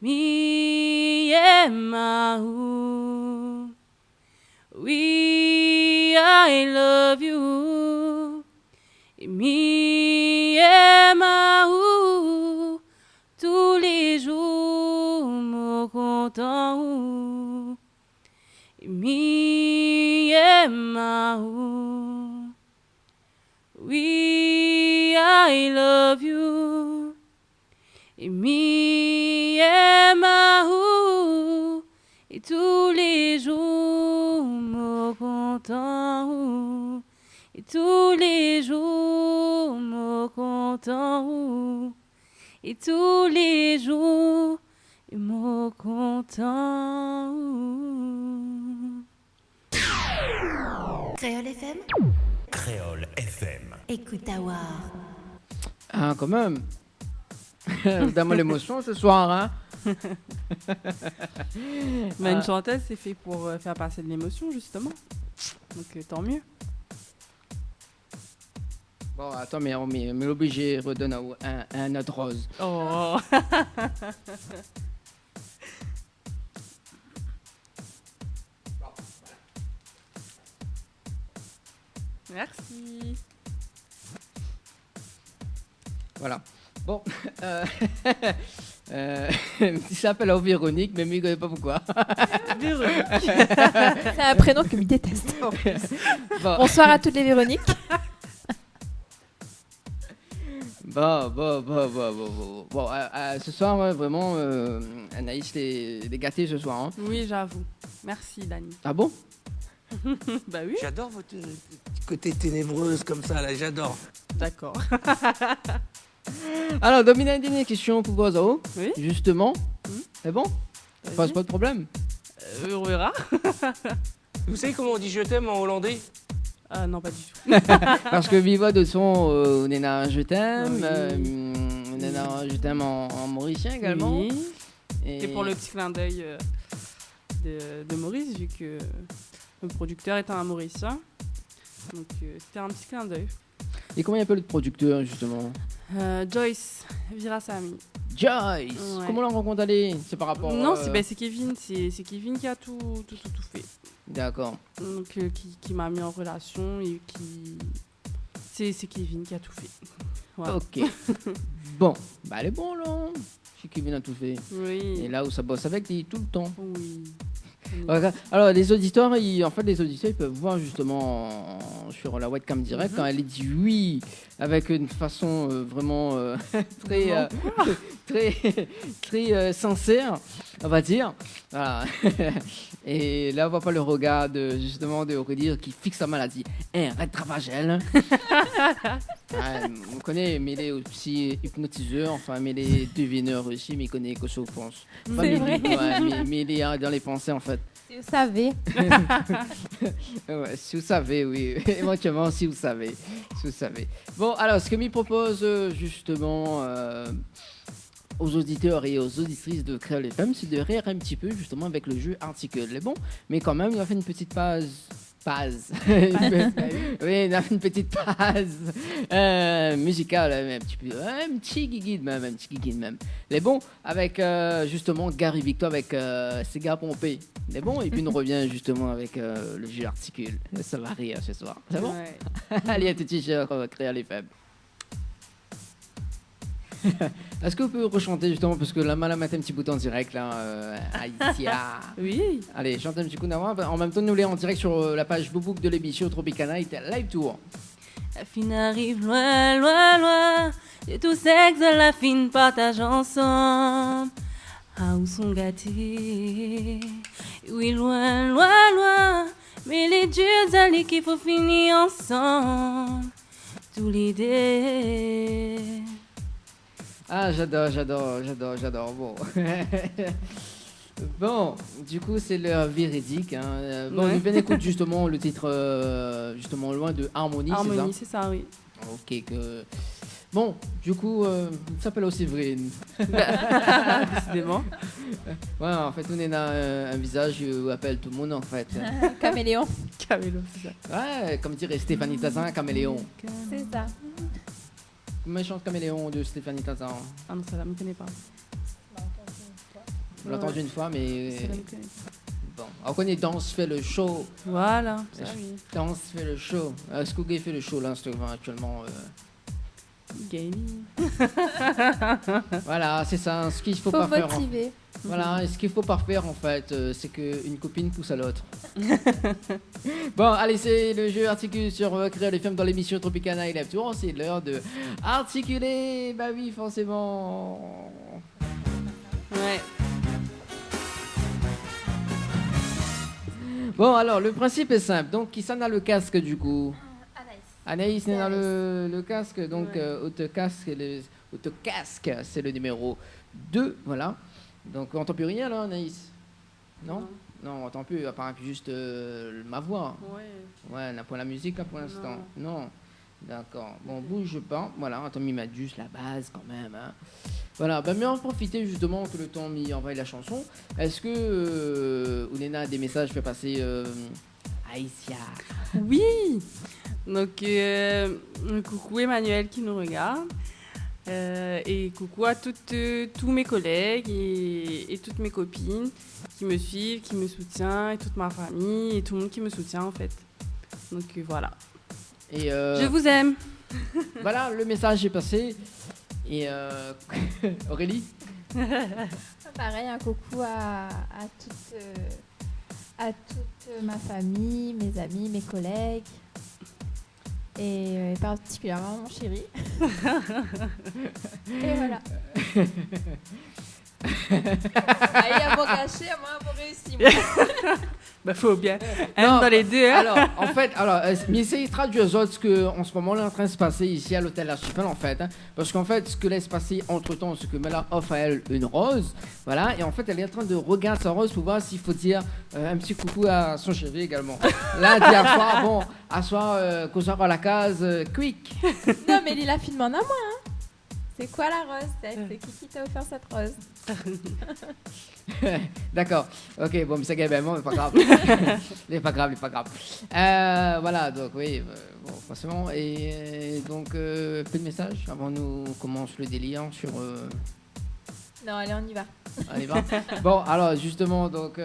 mi ma ou, oui I love you. Mi ma ou, tous les jours me content ou. Me and my own. We, I love you. Me and my own. Et tous les jours, me content. Et tous les jours, me content. Et tous les jours, me content. Créole FM. Créole FM. Écoute Awa. Ah, quand même. Donne-moi l'émotion ce soir, hein. Mais une chanteuse, c'est fait pour faire passer de l'émotion, justement. Donc, tant mieux. Bon, attends, mais l'obligé redonne un note rose. Oh. Merci. Voilà. Bon. Il s'appelle Véronique, mais il ne connaît pas pourquoi. Véronique. C'est un prénom que je déteste. Bon. Bonsoir à toutes les Véroniques. Bon. Ce soir, ouais, vraiment, Anaïs les gâtés ce soir. Hein. Oui, j'avoue. Merci, Dani. Ah bon? Bah oui. J'adore votre côté ténébreuse comme ça, là, j'adore. D'accord. Alors, Dominique, une dernière question pour Gozao. Oui. Justement. C'est bon? Vas-y. Pas de problème. On verra. Vous savez comment on dit je t'aime en hollandais? Non, pas du tout. Parce que viva de son, on est là, je t'aime. Oui. On est là, je t'aime en mauricien également. Oui. Et pour le petit clin d'œil de Maurice, vu que le producteur est un Mauricien. Donc, c'était un petit clin d'œil. Et comment il appelle le producteur, justement? Joyce Virasamy. Joyce. Ouais. Comment la rencontre allée? C'est par rapport... Non, c'est Kevin. C'est Kevin qui a tout fait. D'accord. Donc, qui m'a mis en relation et qui... C'est Kevin qui a tout fait. Voilà. Ok. Bon. Bah, elle est bon, là. C'est Kevin a tout fait. Oui. Et là où ça bosse avec lui tout le temps. Oui. Ouais, alors, les auditeurs, ils peuvent voir justement sur la webcam direct quand elle dit oui avec une façon vraiment très sincère, on va dire. Voilà. Et là, on voit pas le regard justement de Aurélie qui fixe sa maladie. Arrête de Ravagel. On connaît, mais il est aussi hypnotiseur, enfin, mais il est devineur aussi, mais il connaît que ça, je pense. Enfin, C'est mais, vrai. mais il est dans les pensées, en fait. Si vous savez. Ouais, si vous savez, oui. Éventuellement, si vous savez. Si vous savez. Bon, alors, ce que m'y propose justement aux auditeurs et aux auditrices de Créole FM, c'est de rire un petit peu justement avec le jeu Article. Mais bon, mais quand même, il a fait une petite pause. Oui, il a fait une petite pause musicale, un petit guiguide même. Mais bon, avec justement Gary Victor avec Cigare Pompé. Mais bon, et puis on revient justement avec le jeu Articule. Ça va rire ce soir. C'est bon? Ouais. Allez, à tout de suite sur Créole FM. Est-ce que vous pouvez rechanter justement, parce que là, on mettre un petit bout en direct là, Aïtia. Oui. Allez, chante un petit coup d'avant. En même temps, nous l'est en direct sur la page Boubouk de l'émission Tropicana Night Live Tour. La fine arrive loin, loin, loin. Et tout sexe, la fine partage ensemble. Ah, où sont gâtés? Oui, loin, loin, loin. Mais les dieux allaient qu'il faut finir ensemble. Tous les deux. Ah, j'adore. Bon. Bon, du coup, c'est l'heure véridique. Hein. Bon, Ouais. on vient d'écouter justement le titre, justement, loin de Harmonie, Harmonie, c'est c'est ça, oui. ça? Ok, que... Bon, du coup, il s'appelle aussi Séverine. Décidément. Ouais, en fait, on a un visage où appelle tout le monde, en fait. Caméléon. Camélo, c'est ça. Ouais, comme dirait Stéphanie Tazan, Caméléon. C'est ça. Comment chante Caméléon de Stéphanie Tazan? Ah non, ça là, je ne connais pas. On l'a entendu une fois, mais... Ça là, je ne connais pas. Bon, on connaît Danse fait le show. Voilà, ça oui. Danse fait le show. Skougué fait le show là, actuellement. Gaming. Voilà, c'est ça. Ce qu'il faut Faut pas faire. motiver. Voilà, et ce qu'il faut pas faire en fait, c'est qu'une copine pousse à l'autre. Bon, allez, c'est le jeu articule sur Créole FM dans l'émission Tropicana et Live Tour. C'est l'heure de articuler. Bah oui, forcément. Ouais. Bon, alors, le principe est simple. Donc, qui s'en a le casque du coup? Anaïs est dans le casque. Donc, Ouais. autocasque, c'est le numéro 2. Voilà. Donc, on n'entend plus rien là, Anaïs? Non? Non, on n'entend plus, à part juste ma voix. Ouais. Ouais, on n'a pas la musique là pour l'instant. Non. D'accord. Bon, bouge pas. Voilà, attends, il met juste la base quand même. Hein. Voilà, bah, mais en profiter justement que le temps m'y envoie la chanson. Est-ce que Oulena a des messages fait passer Aïsia? Oui. Donc, coucou Emmanuel qui nous regarde. Et coucou à tous mes collègues et toutes mes copines qui me suivent, qui me soutiennent, et toute ma famille et tout le monde qui me soutient en fait. Donc voilà. Et Je vous aime. voilà, le message est passé. Et Aurélie? Pareil, un coucou à toute ma famille, mes amis, mes collègues. Et particulièrement mon chéri. Et voilà. Ah, il a beau cacher, moi, il a beau réussir. Bah faut bien. Non, Dans les deux. Hein. Alors, en fait, mais essayez de traduire aux autres ce qu'en ce moment là est en train de se passer ici à l'hôtel Archipel en fait. Hein, parce qu'en fait, ce que laisse passer entre temps, c'est que Mela offre à elle une rose. Voilà, et en fait, elle est en train de regarder sa rose pour voir s'il faut dire un petit coucou à son chéri également. Là, dit à soir, bon, à soir, qu'on soit à la case, quick. Non, mais il a filmé en à moi. Hein. C'est quoi la rose? C'est qui t'a offert cette rose? D'accord, ok, bon, mais c'est également, mais pas grave. C'est pas grave. Voilà, donc oui, bon, forcément. Et donc, peu de messages avant nous commence le délire sur. Non, allez, on y va. Allez, va. Bon, alors justement, donc,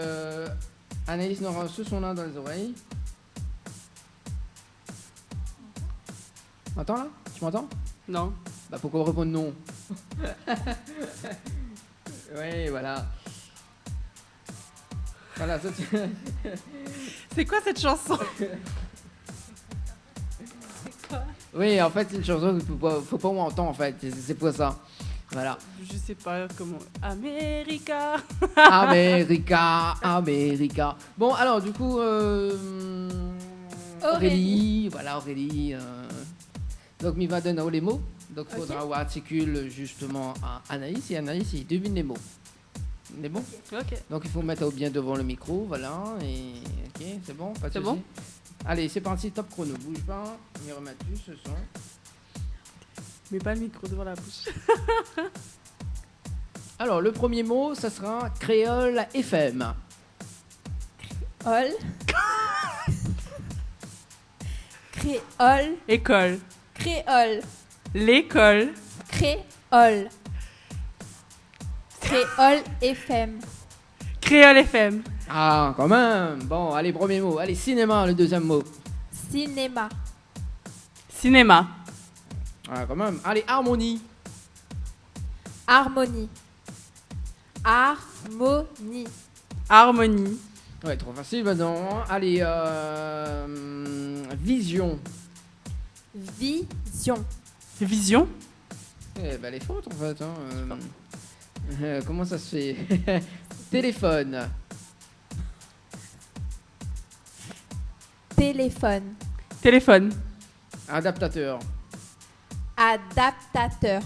Anaïs nous reçoit son là dans les oreilles. M'entends là? Tu m'entends? Non. Bah pourquoi répondre non? Oui, voilà. Voilà, ça tu... C'est quoi cette chanson? Oui, en fait, c'est une chanson qu'il faut pas entendre, en fait. C'est pour ça. Voilà. Je sais pas comment. America. America. Bon, alors, du coup, Aurélie. Voilà, Aurélie. Donc, il va donner les mots. Donc, il faudra qu'on articule justement à Anaïs. Et Anaïs, il devine les mots. Les mots. Ok. Donc, il faut mettre bien devant le micro. Voilà. Et ok, c'est bon. Pas de souci. Bon. Allez, c'est parti. Top chrono. Bouge pas. On y remet plus ce son. Mais pas le micro devant la bouche. Alors, le premier mot, ça sera créole FM. Créole. Créole. École. Créole. L'école. Créole. Créole FM. Créole FM. Ah, quand même. Bon, allez, premier mot. Allez, cinéma, le deuxième mot. Cinéma. Cinéma. Ah, quand même. Allez, harmonie. Harmonie. Harmonie. Harmonie. Ouais, trop facile maintenant. Allez, vision. Vision. Vision. Eh ben, elle est forte en fait. Hein. Comment ça se fait? Téléphone. Téléphone. Téléphone. Adaptateur. Adaptateur.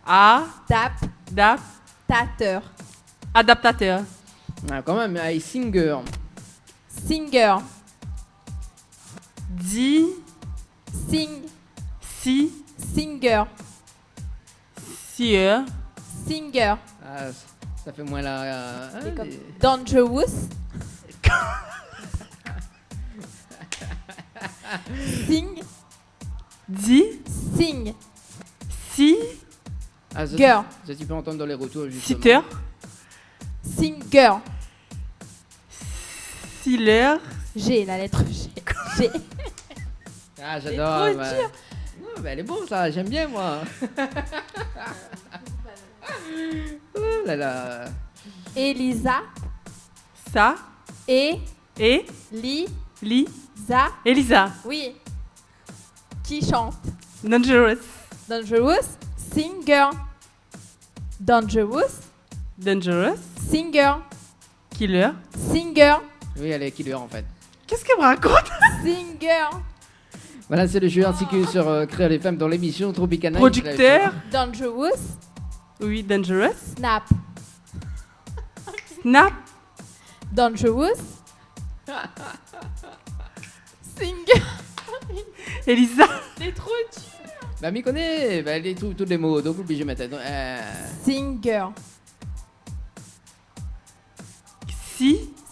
Adaptateur. Adaptateur. Ah, quand même. Allez, singer. Singer. Singer. Singer. Singer. Ah, ça fait moins la. C'est comme Dangerous. Sing. Sing. Ah, Girl. ça, tu peux entendre dans les retours justement. Sitter. Singer. Sealer. G, la lettre G. G. Ah, j'adore. C'est trop dur. Ouais, bah, elle est bonne ça, j'aime bien moi. Oh là là. Elisa. Ça. Et. Li. Lisa. Elisa. Oui. Qui chante. Dangerous. Dangerous. Singer. Dangerous. Dangerous. Singer. Killer. Singer. Oui, elle est killer en fait. Qu'est-ce qu'elle me raconte? Singer. Voilà, c'est le jeu articulé sur Créole FM dans l'émission Tropicana. Producteur. Dangerous. Oui, dangerous. Snap. Snap. Dangerous. Singer. Elisa. C'est trop dur. Bah, m'y connaît, bah, elle est tous les mots, donc obligé de mettre. Singer.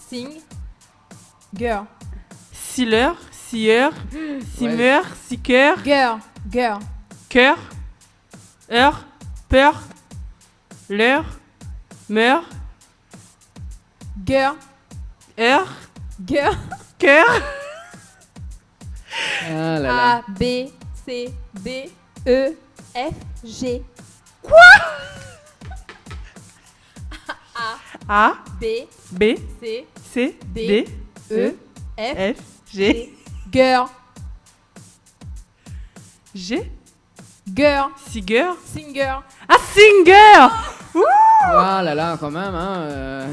Singer. Sealer. Seer. Simmer. Seeker. Girl. Cœur. Heure. Peur. L'heure. Meur. Girl. Heure. Girl. Cœur. Ah là là. A, B, C, D, E, F, G. A. B, B. C, C. D, D. E, F, F. G. Girl. G. Girl. Singer. Singer. Ah, singer. Ah là là, quand même. Hein,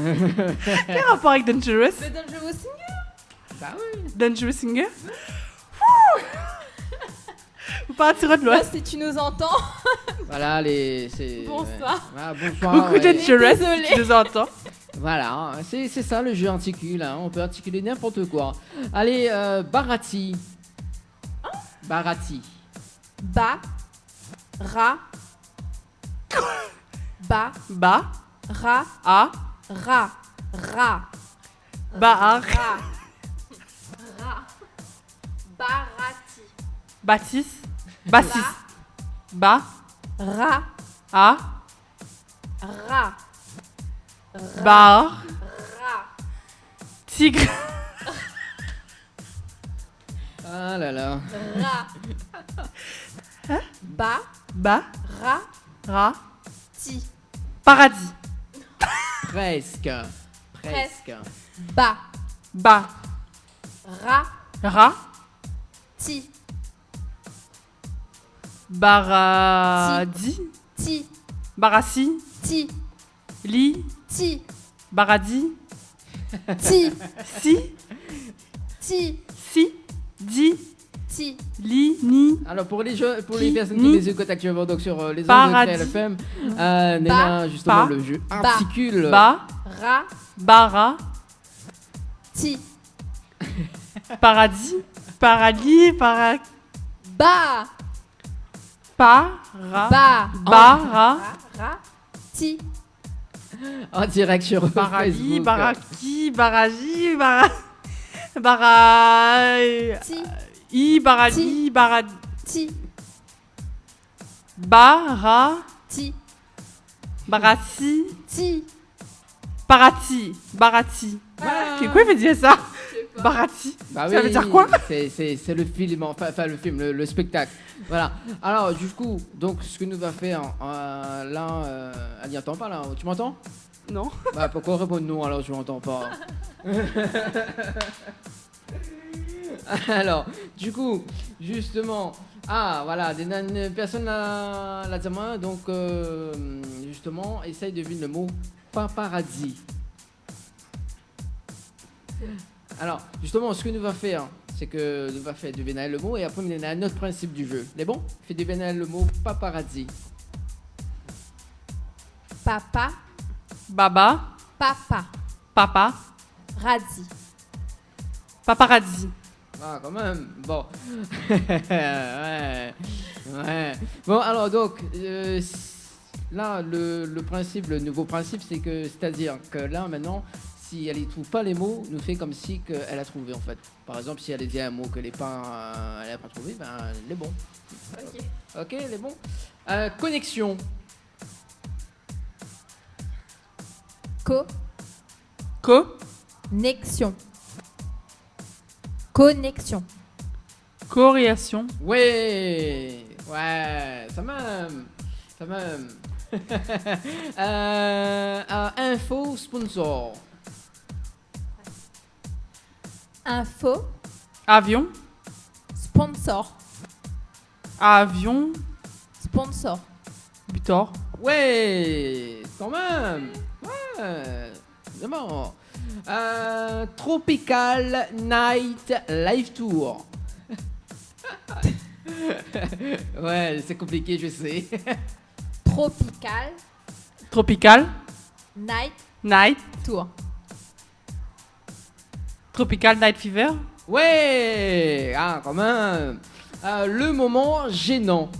Quel rapport avec Dangerous? Le Dangerous Singer. Bah oui. Dangerous singer. Vous partirez de loin. Moi, si tu nous entends. Voilà, c'est. Bonsoir. Ouais. Voilà, bonsoir. Coucou ouais. Dangerous. Désolée. Tu nous entends. Voilà, hein, c'est ça le jeu articule. Hein, on peut articuler n'importe quoi. Allez, Barati. Barati. Ba. Ra. Ba. Ba. Ra. A. Ra. Ra. Bahar. Ra. Ra. Barati. Baptiste. Bassis. Ba. Ra. A. Ra. Bar. Ra. Tigre. Ah là là. Ra. Ba. Ba. Ra. Ra. Ti. Paradis. Presque. Ba. Ba. Ra. Ra. Ti. Baradi. Ti. Barassi. Ti. Li. Ti. Baradi. Ti. Si. Ti. Si. Di. Ti. Li. Ni. Alors pour les jeux, pour Qui, les personnes ni. qui les écoutent actuellement donc sur les ondes de Paradis. Créole FM, Néna, justement Pa. le jeu Ba. articule. Ba. Ra. Bara. Ti. Paradis. Paradis. Para. Ba. Para. Ba. Bara. Ra. Ti. En direct sur Barali. Facebook. Baraki. Baraji. Bara. Ti. I. Barali. Baradi. Ti. Bara. Ti. Barassi. Ti. Barati. Barati. Qu'est-ce qu'il veut dire ça? Barati. Bah Ça oui, veut dire quoi? C'est le film, enfin le film, le spectacle. Voilà. Alors du coup, donc ce que nous va faire là, elle n'y entend pas là. Tu m'entends? Non. Bah pourquoi répondre non alors je m'entends pas. Alors du coup, justement, voilà, une personne la témoin, donc justement, essaye de deviner le mot paparazzi. Alors, justement, ce que nous va faire, c'est que nous va faire deviner le mot et après, il y a un autre principe du jeu. C'est bon? Fais deviner le mot paparazzi. Papa. Baba. Papa. Papa. Radzi. Paparazzi. Ah, quand même. Bon. Ouais. Bon, alors, donc, là, le principe, le nouveau principe, c'est-à-dire que là, maintenant, si elle ne trouve pas les mots, nous fait comme si elle a trouvé, en fait. Par exemple, si elle dit un mot qu'elle n'a pas trouvé, ben, elle est bon. Ok, elle est bon. Connexion. Connexion. Connexion. Corrélation. Ouais, ça même. Info sponsor. Info. Avion. Sponsor. Avion. Sponsor. Butor. Ouais, quand même. Ouais, vraiment. Tropical Night Live Tour. Ouais, c'est compliqué, je sais. Tropical. Tropical. Night. Night. Tour. Tropical Night Fever. Ouais, quand même. Le moment gênant.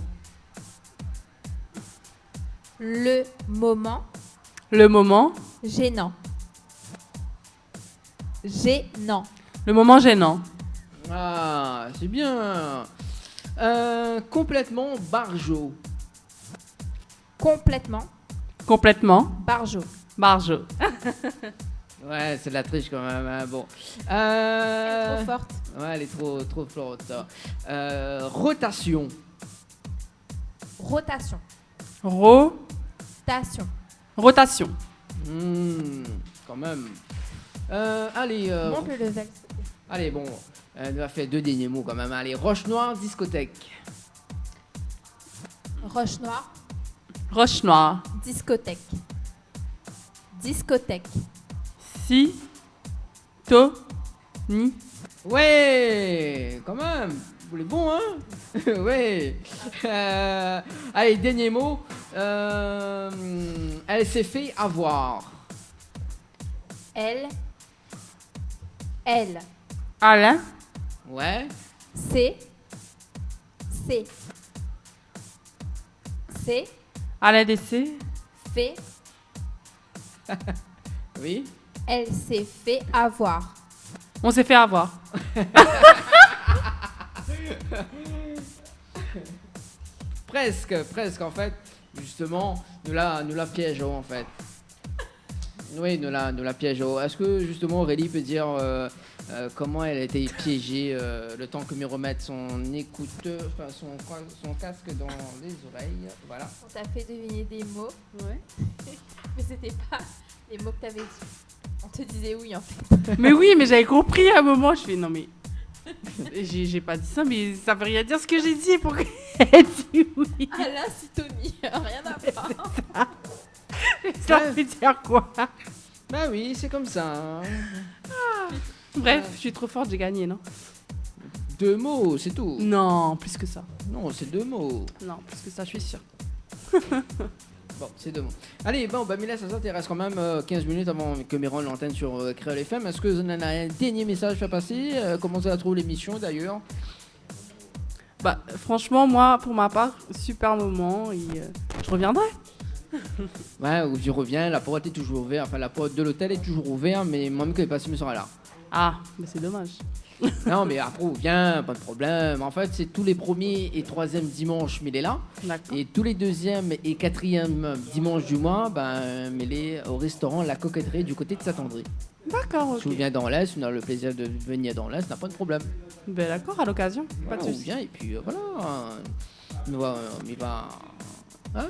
Le moment. Le moment. Gênant. Gênant. Le moment gênant. Ah, c'est bien. Complètement barjot. Complètement. Complètement. Barjot. Barjot. Ouais, c'est de la triche quand même. Hein. Bon. Elle est trop forte. Ouais, elle est trop forte. Rotation. Rotation. Rotation. Rotation. Quand même. Allez. Monte le level. Allez, bon. On va faire 2 derniers mots quand même. Allez, Roche Noire, discothèque. Roche Noire. Roche Noire. Discothèque. Discothèque. Si. To. Ni. Ouais, quand même. Vous voulez bon, hein? Ouais. Allez, dernier mot. Elle s'est fait avoir. Elle. Alain. Ouais. C'est. Alain DC. Fait. Oui. Elle s'est fait avoir. On s'est fait avoir. Presque en fait. Justement, nous la piégeons en fait. Oui, nous la piégeons. Est-ce que justement Aurélie peut dire comment elle a été piégée le temps que me remette son écouteur, enfin son casque dans les oreilles. Voilà. On t'a fait deviner des mots. Ouais. Mais c'était pas les mots que t'avais dit. On te disait oui en fait. Mais oui, mais j'avais compris à un moment. Je fais non mais. J'ai pas dit ça, mais ça veut rien dire ce que j'ai dit. Pourquoi elle dit oui? Ah là, c'est Tony, rien à voir. Ça veut dire quoi? Bah oui, c'est comme ça. Hein. Bref, je suis trop forte, j'ai gagné, non? 2 mots, c'est tout. Non, plus que ça. Non, c'est 2 mots. Non, plus que ça, je suis sûre. Bon, c'est 2 mots. Allez, bon, bah Mila, ça t'intéresse quand même 15 minutes avant que Miron l'antenne sur Créole FM. Est-ce que vous en avez un dernier message à passer? Comment ça trouve l'émission d'ailleurs? Bah, franchement, moi, pour ma part, super moment et je reviendrai. Ouais, où je reviens, la porte est toujours ouverte. Enfin, la porte de l'hôtel est toujours ouverte, mais moi-même que je passe, je me serai là. Ah, mais c'est dommage. Non, mais après, on vient, pas de problème. En fait, c'est tous les premiers et troisièmes dimanches, mais il est là. D'accord. Et tous les deuxièmes et quatrièmes dimanches du mois, ben, mais il est au restaurant La Coquetterie du côté de Saint-André. D'accord, ok. Si vous venez dans l'Est, on a le plaisir de venir dans l'Est, n'a pas de problème. Ben d'accord, à l'occasion. Pas de On soucis. vient et puis voilà. On va. Hein?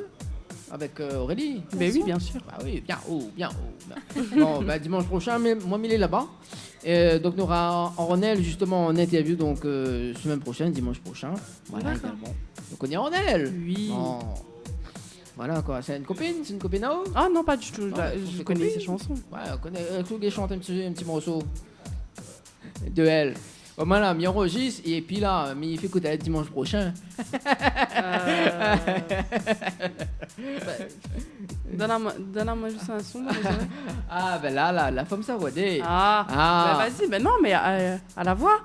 Avec Aurélie. Ben oui, bien sûr. Bah oui, bien haut, bien haut. Bon, bah, dimanche prochain, moi, il est là-bas. Donc, nous aura Ornel justement en interview, donc semaine prochaine, dimanche prochain. Voilà, D'accord. également. Donc, on est Ornel. Oui. Bon. Voilà quoi, c'est une copine à vous? Ah non, pas du tout. Non, Je c'est connais copine. ses chansons. Ouais, on connaît. Claude chante un petit morceau de elle. Bon, voilà, il enregistre et puis là, mais il fait écouter dimanche prochain. Donne-moi juste un son. Ah, ben là, la femme ça va dire. Ah, Ah. ben vas-y, ben non, mais à la voix.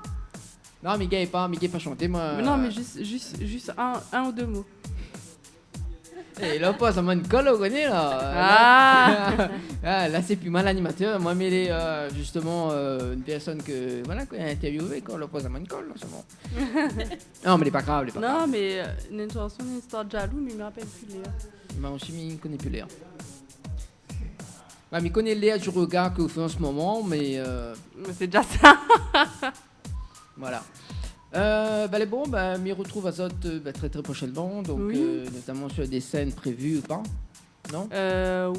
Non, Miguel pas chanter, moi. Mais non, mais juste un ou deux mots. Et là, pas, ça m'a une colle, on connaît, là. Ah. Ah, là, c'est plus mal l'animateur. Moi, mais il est justement une personne que, voilà, qu'on a interviewé, quoi. Là, pas, ça m'a une colle, là, c'est bon. Non, mais il est pas grave, il est pas grave. Non, mais une chanson, une histoire de jaloux, mais il me rappelle plus Léa. Moi aussi, il ne connaît plus Léa. Ouais, mais il connaît Léa du regard que vous faites en ce moment, mais Mais c'est déjà ça. voilà. Les bons, m'y retrouve à Zot très très prochainement, donc Oui. notamment sur des scènes prévues ou pas, non?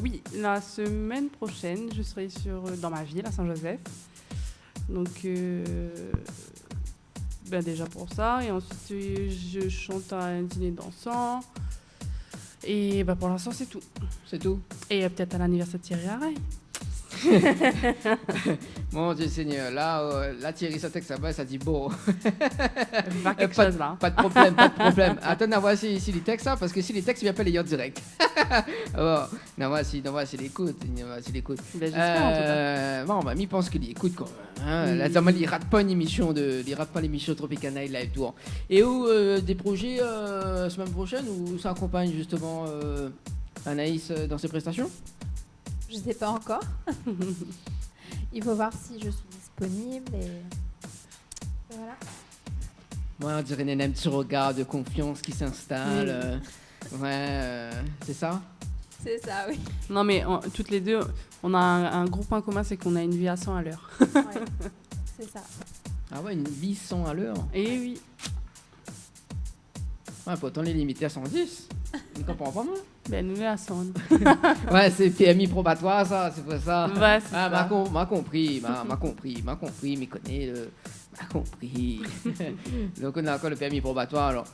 Oui, la semaine prochaine, je serai dans ma ville, à Saint-Joseph. Donc, déjà pour ça. Et ensuite, je chante à un dîner dansant. Et pour l'instant, c'est tout. C'est tout? Et peut-être à l'anniversaire de Thierry Harry. Mon Dieu Seigneur, là Thierry ça texte ça dit beau. Il va quelque Pas- chose là. Pas de problème, pas de problème. Attends, on voit si les textes ça, parce que si les textes, il va pas les lire direct. On voit si l'écoute. Ben, j'espère en tout cas. Bon, il pense qu'il écoute quand même. Hein. Là, il rate pas l'émission Tropical Night Live Tour. Et où des projets semaine prochaine où ça accompagne justement Anaïs dans ses prestations? Je sais pas encore. Il faut voir si je suis disponible et voilà. Moi, on dirait un petit regard de confiance qui s'installe. C'est ça? C'est ça, oui. Non, mais toutes les deux, on a un gros point commun, c'est qu'on a une vie à 100 à l'heure. Ouais, c'est ça. Ah ouais, une vie 100 à l'heure. Et oui. Ouais, pourtant les limiter à 110. Tu comprends pas, moi? Ben, nous, à 100. Ouais, c'est PMI probatoire, ça, c'est pour ça. Ouais, c'est Ah, ça. m'a compris, m'y connaît, m'a compris. Donc, on a encore le permis probatoire, alors.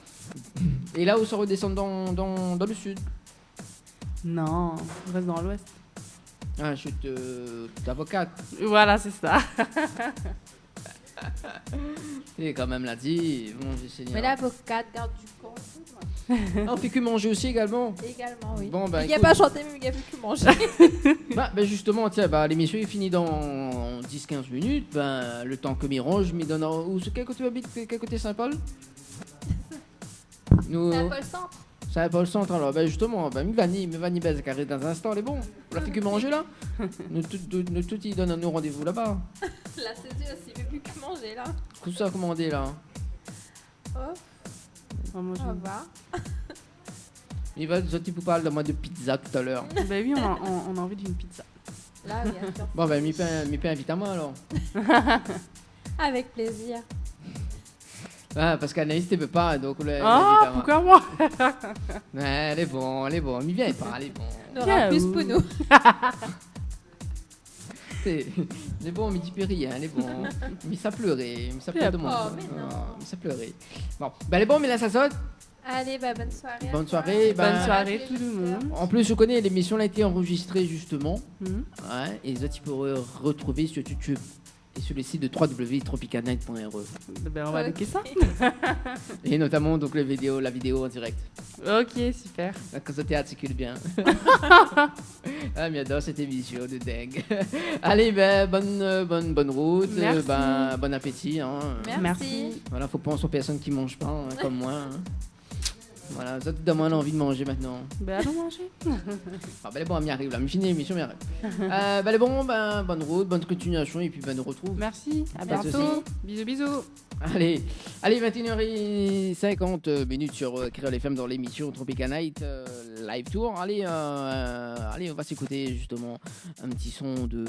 Et là où ça redescend dans le sud? Non, on reste dans l'ouest. Ah, je suis avocate. Voilà, c'est ça. Et quand même l'a dit, mon Dieu Seigneur. Mais l'avocate garde du camp. Ah, on fait que manger aussi également. Également, oui. Bon, Il n'y a écoute. pas chanté, mais il n'y a plus que manger. Justement, tiens, l'émission est finie dans 10-15 minutes. Le temps que m'y range, m'y donne. Quel côté tu habites? Quel côté Saint-Paul? Nous. C'est pas le centre. Saint-Paul centre, alors justement, m'y vanni baise carré dans un instant, elle est bon. On l'a fait que manger là. Nous tout y donne nos rendez-vous là-bas. Là, c'est dur, il ne veut plus que manger, là. Tout ça commandé là. Oh, On va manger. on va. Il va vous parler de moi de pizza tout à l'heure. Ben oui, on a envie d'une pizza. Là, bien sûr. Bon, m'y paie invite à moi alors. Avec plaisir. Ah, parce qu'Anaïs ne peut pas, donc on Ah, pourquoi moi? Ouais, elle est bon, m'y vient pas, elle est bon. On aura plus pour nous. C'est bon, Midi Perry, hein, les bons. Mais ça pleurait, ça pleurait de moi. Oh, mais non. Mais ça pleurait. Bon, ben les bons, mais là ça saute. Allez, bah, bonne soirée. à Bonne toi. soirée. Bonne soirée tout le monde. En plus, je connais, l'émission a été enregistrée justement. Mhm. Ouais, et ça, tu peux retrouver sur YouTube et sur le site de www.tropicalnight.re. Ben, on va Ok. liker ça. Et notamment donc la vidéo en direct. Ok, super. Quand ça t'articule bien. Ah, mais j'adore cette émission de dingue. Allez, ben, bonne route. Merci. Ben, bon appétit. Hein. Merci. Voilà, faut penser aux personnes qui mangent pas, hein, comme moi. Hein. Voilà, ça te donne envie de manger maintenant. Ben, allons manger. Ah, ben, bon, on y arrive là. Mais finis l'émission, on y arrive. Ben, bon, ben, bonne route, bonne continuation et puis ben, on retrouve. Merci, à Pas de bientôt. Bisous, bisous. Allez, 21h50 minutes sur Créole FM dans l'émission Tropical Night Live Tour. Allez, on va s'écouter justement un petit son de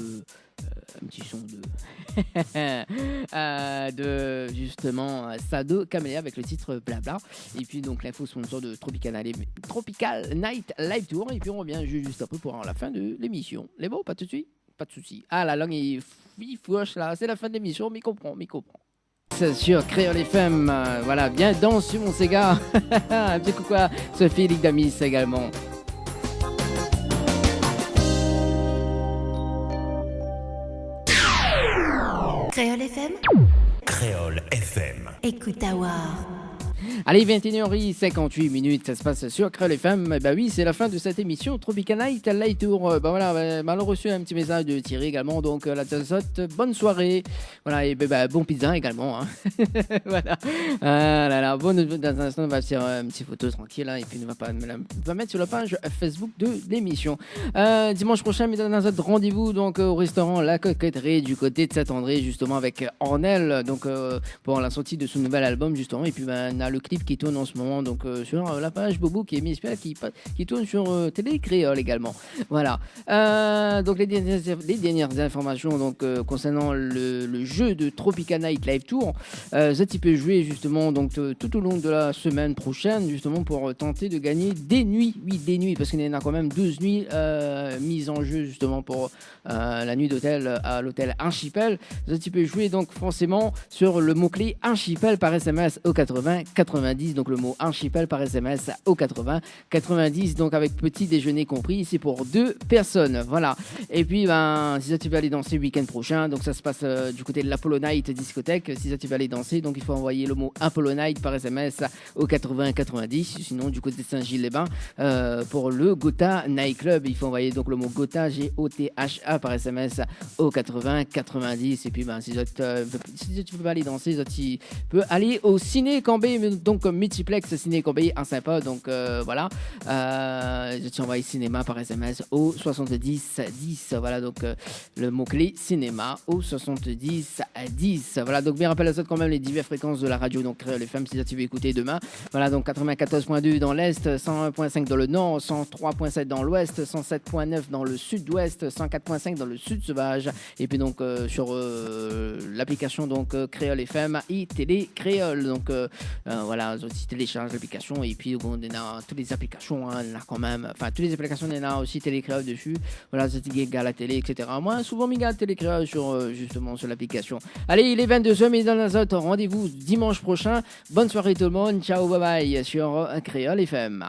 de justement Sado Camélia avec le titre Blabla. Et puis donc l'info sponsor de Tropical Night Live Tour. Et puis on revient juste un peu pour la fin de l'émission. Les mots, pas tout de suite, pas de souci. Ah, la langue est fouche là, c'est la fin de l'émission, mais comprend. C'est sur Créole FM, voilà, bien danse sur mon Sega. Un petit coucou à Sophie Ligue d'Amis également. Créole FM, Créole FM. écoute Awa. Allez, 21h58 minutes, ça se passe sur Créole FM. Bah oui, c'est la fin de cette émission Tropical Night Light Tour. Bah voilà, mal reçu un petit message de Thierry également. Donc la saute, bonne soirée. Voilà, et bah, bon pizza également. Hein. Voilà. Ah là là, bon, dans un instant, on va faire une petite photo tranquille. Hein, et puis on va mettre sur la page Facebook de l'émission. Dimanche prochain, mais dans un autre rendez-vous donc au restaurant La Coquetterie du côté de Saint-André, justement avec Ornel. Donc pour la sortie de son nouvel album, justement. Et puis on a le clip qui tourne en ce moment donc sur la page Bobo qui est Miss Pierre qui tourne sur Télé Créole également. Voilà. Donc les dernières informations donc concernant le jeu de Tropical Night Live Tour, ça tu peux jouer justement donc tout au long de la semaine prochaine justement pour tenter de gagner des nuits. Oui, des nuits parce qu'il y en a quand même 12 nuits mises en jeu justement pour la nuit d'hôtel à l'hôtel Archipel. Ça tu peux jouer donc forcément sur le mot-clé Archipel par SMS au 80 90, donc le mot Archipel par SMS au 80 90, donc avec petit déjeuner compris, c'est pour 2 personnes, voilà. Et puis ben si ça tu veux aller danser le week-end prochain, donc ça se passe du côté de l'Apollo Night discothèque. Si ça tu veux aller danser, donc il faut envoyer le mot Apollo Night par SMS au 80 90, sinon du côté de Saint-Gilles-les-Bains pour le Gotha Night Club, il faut envoyer donc le mot Gotha Gotha par SMS au 80 90. Et puis ben si tu veux pas aller danser, tu peux aller au Ciné Cambé, donc comme multiplex Ciné Cambé à Saint-Paul, donc voilà. Je t'envoie cinéma par SMS au 70 10, voilà, donc le mot-clé cinéma au 70 10, voilà. Donc bien rappelle à ça quand même les diverses fréquences de la radio, donc Créole FM si tu veux écouter demain, voilà, donc 94.2 dans l'Est, 101.5 dans le Nord, 103.7 dans l'Ouest, 107.9 dans le Sud-Ouest, 104.5 dans le Sud Sauvage, et puis donc sur l'application donc Créole FM et Télé Créole, donc voilà, aussi télécharge l'application et puis bon, on a toutes les applications, hein, on a quand même, enfin toutes les applications on a aussi Télé Créole dessus, voilà, c'est égal à télé, etc. Moi souvent je regarde Télé Créole sur justement sur l'application. Allez, il est 22h, mais dans les autres rendez-vous dimanche prochain. Bonne soirée tout le monde, ciao, bye bye sur Créole FM.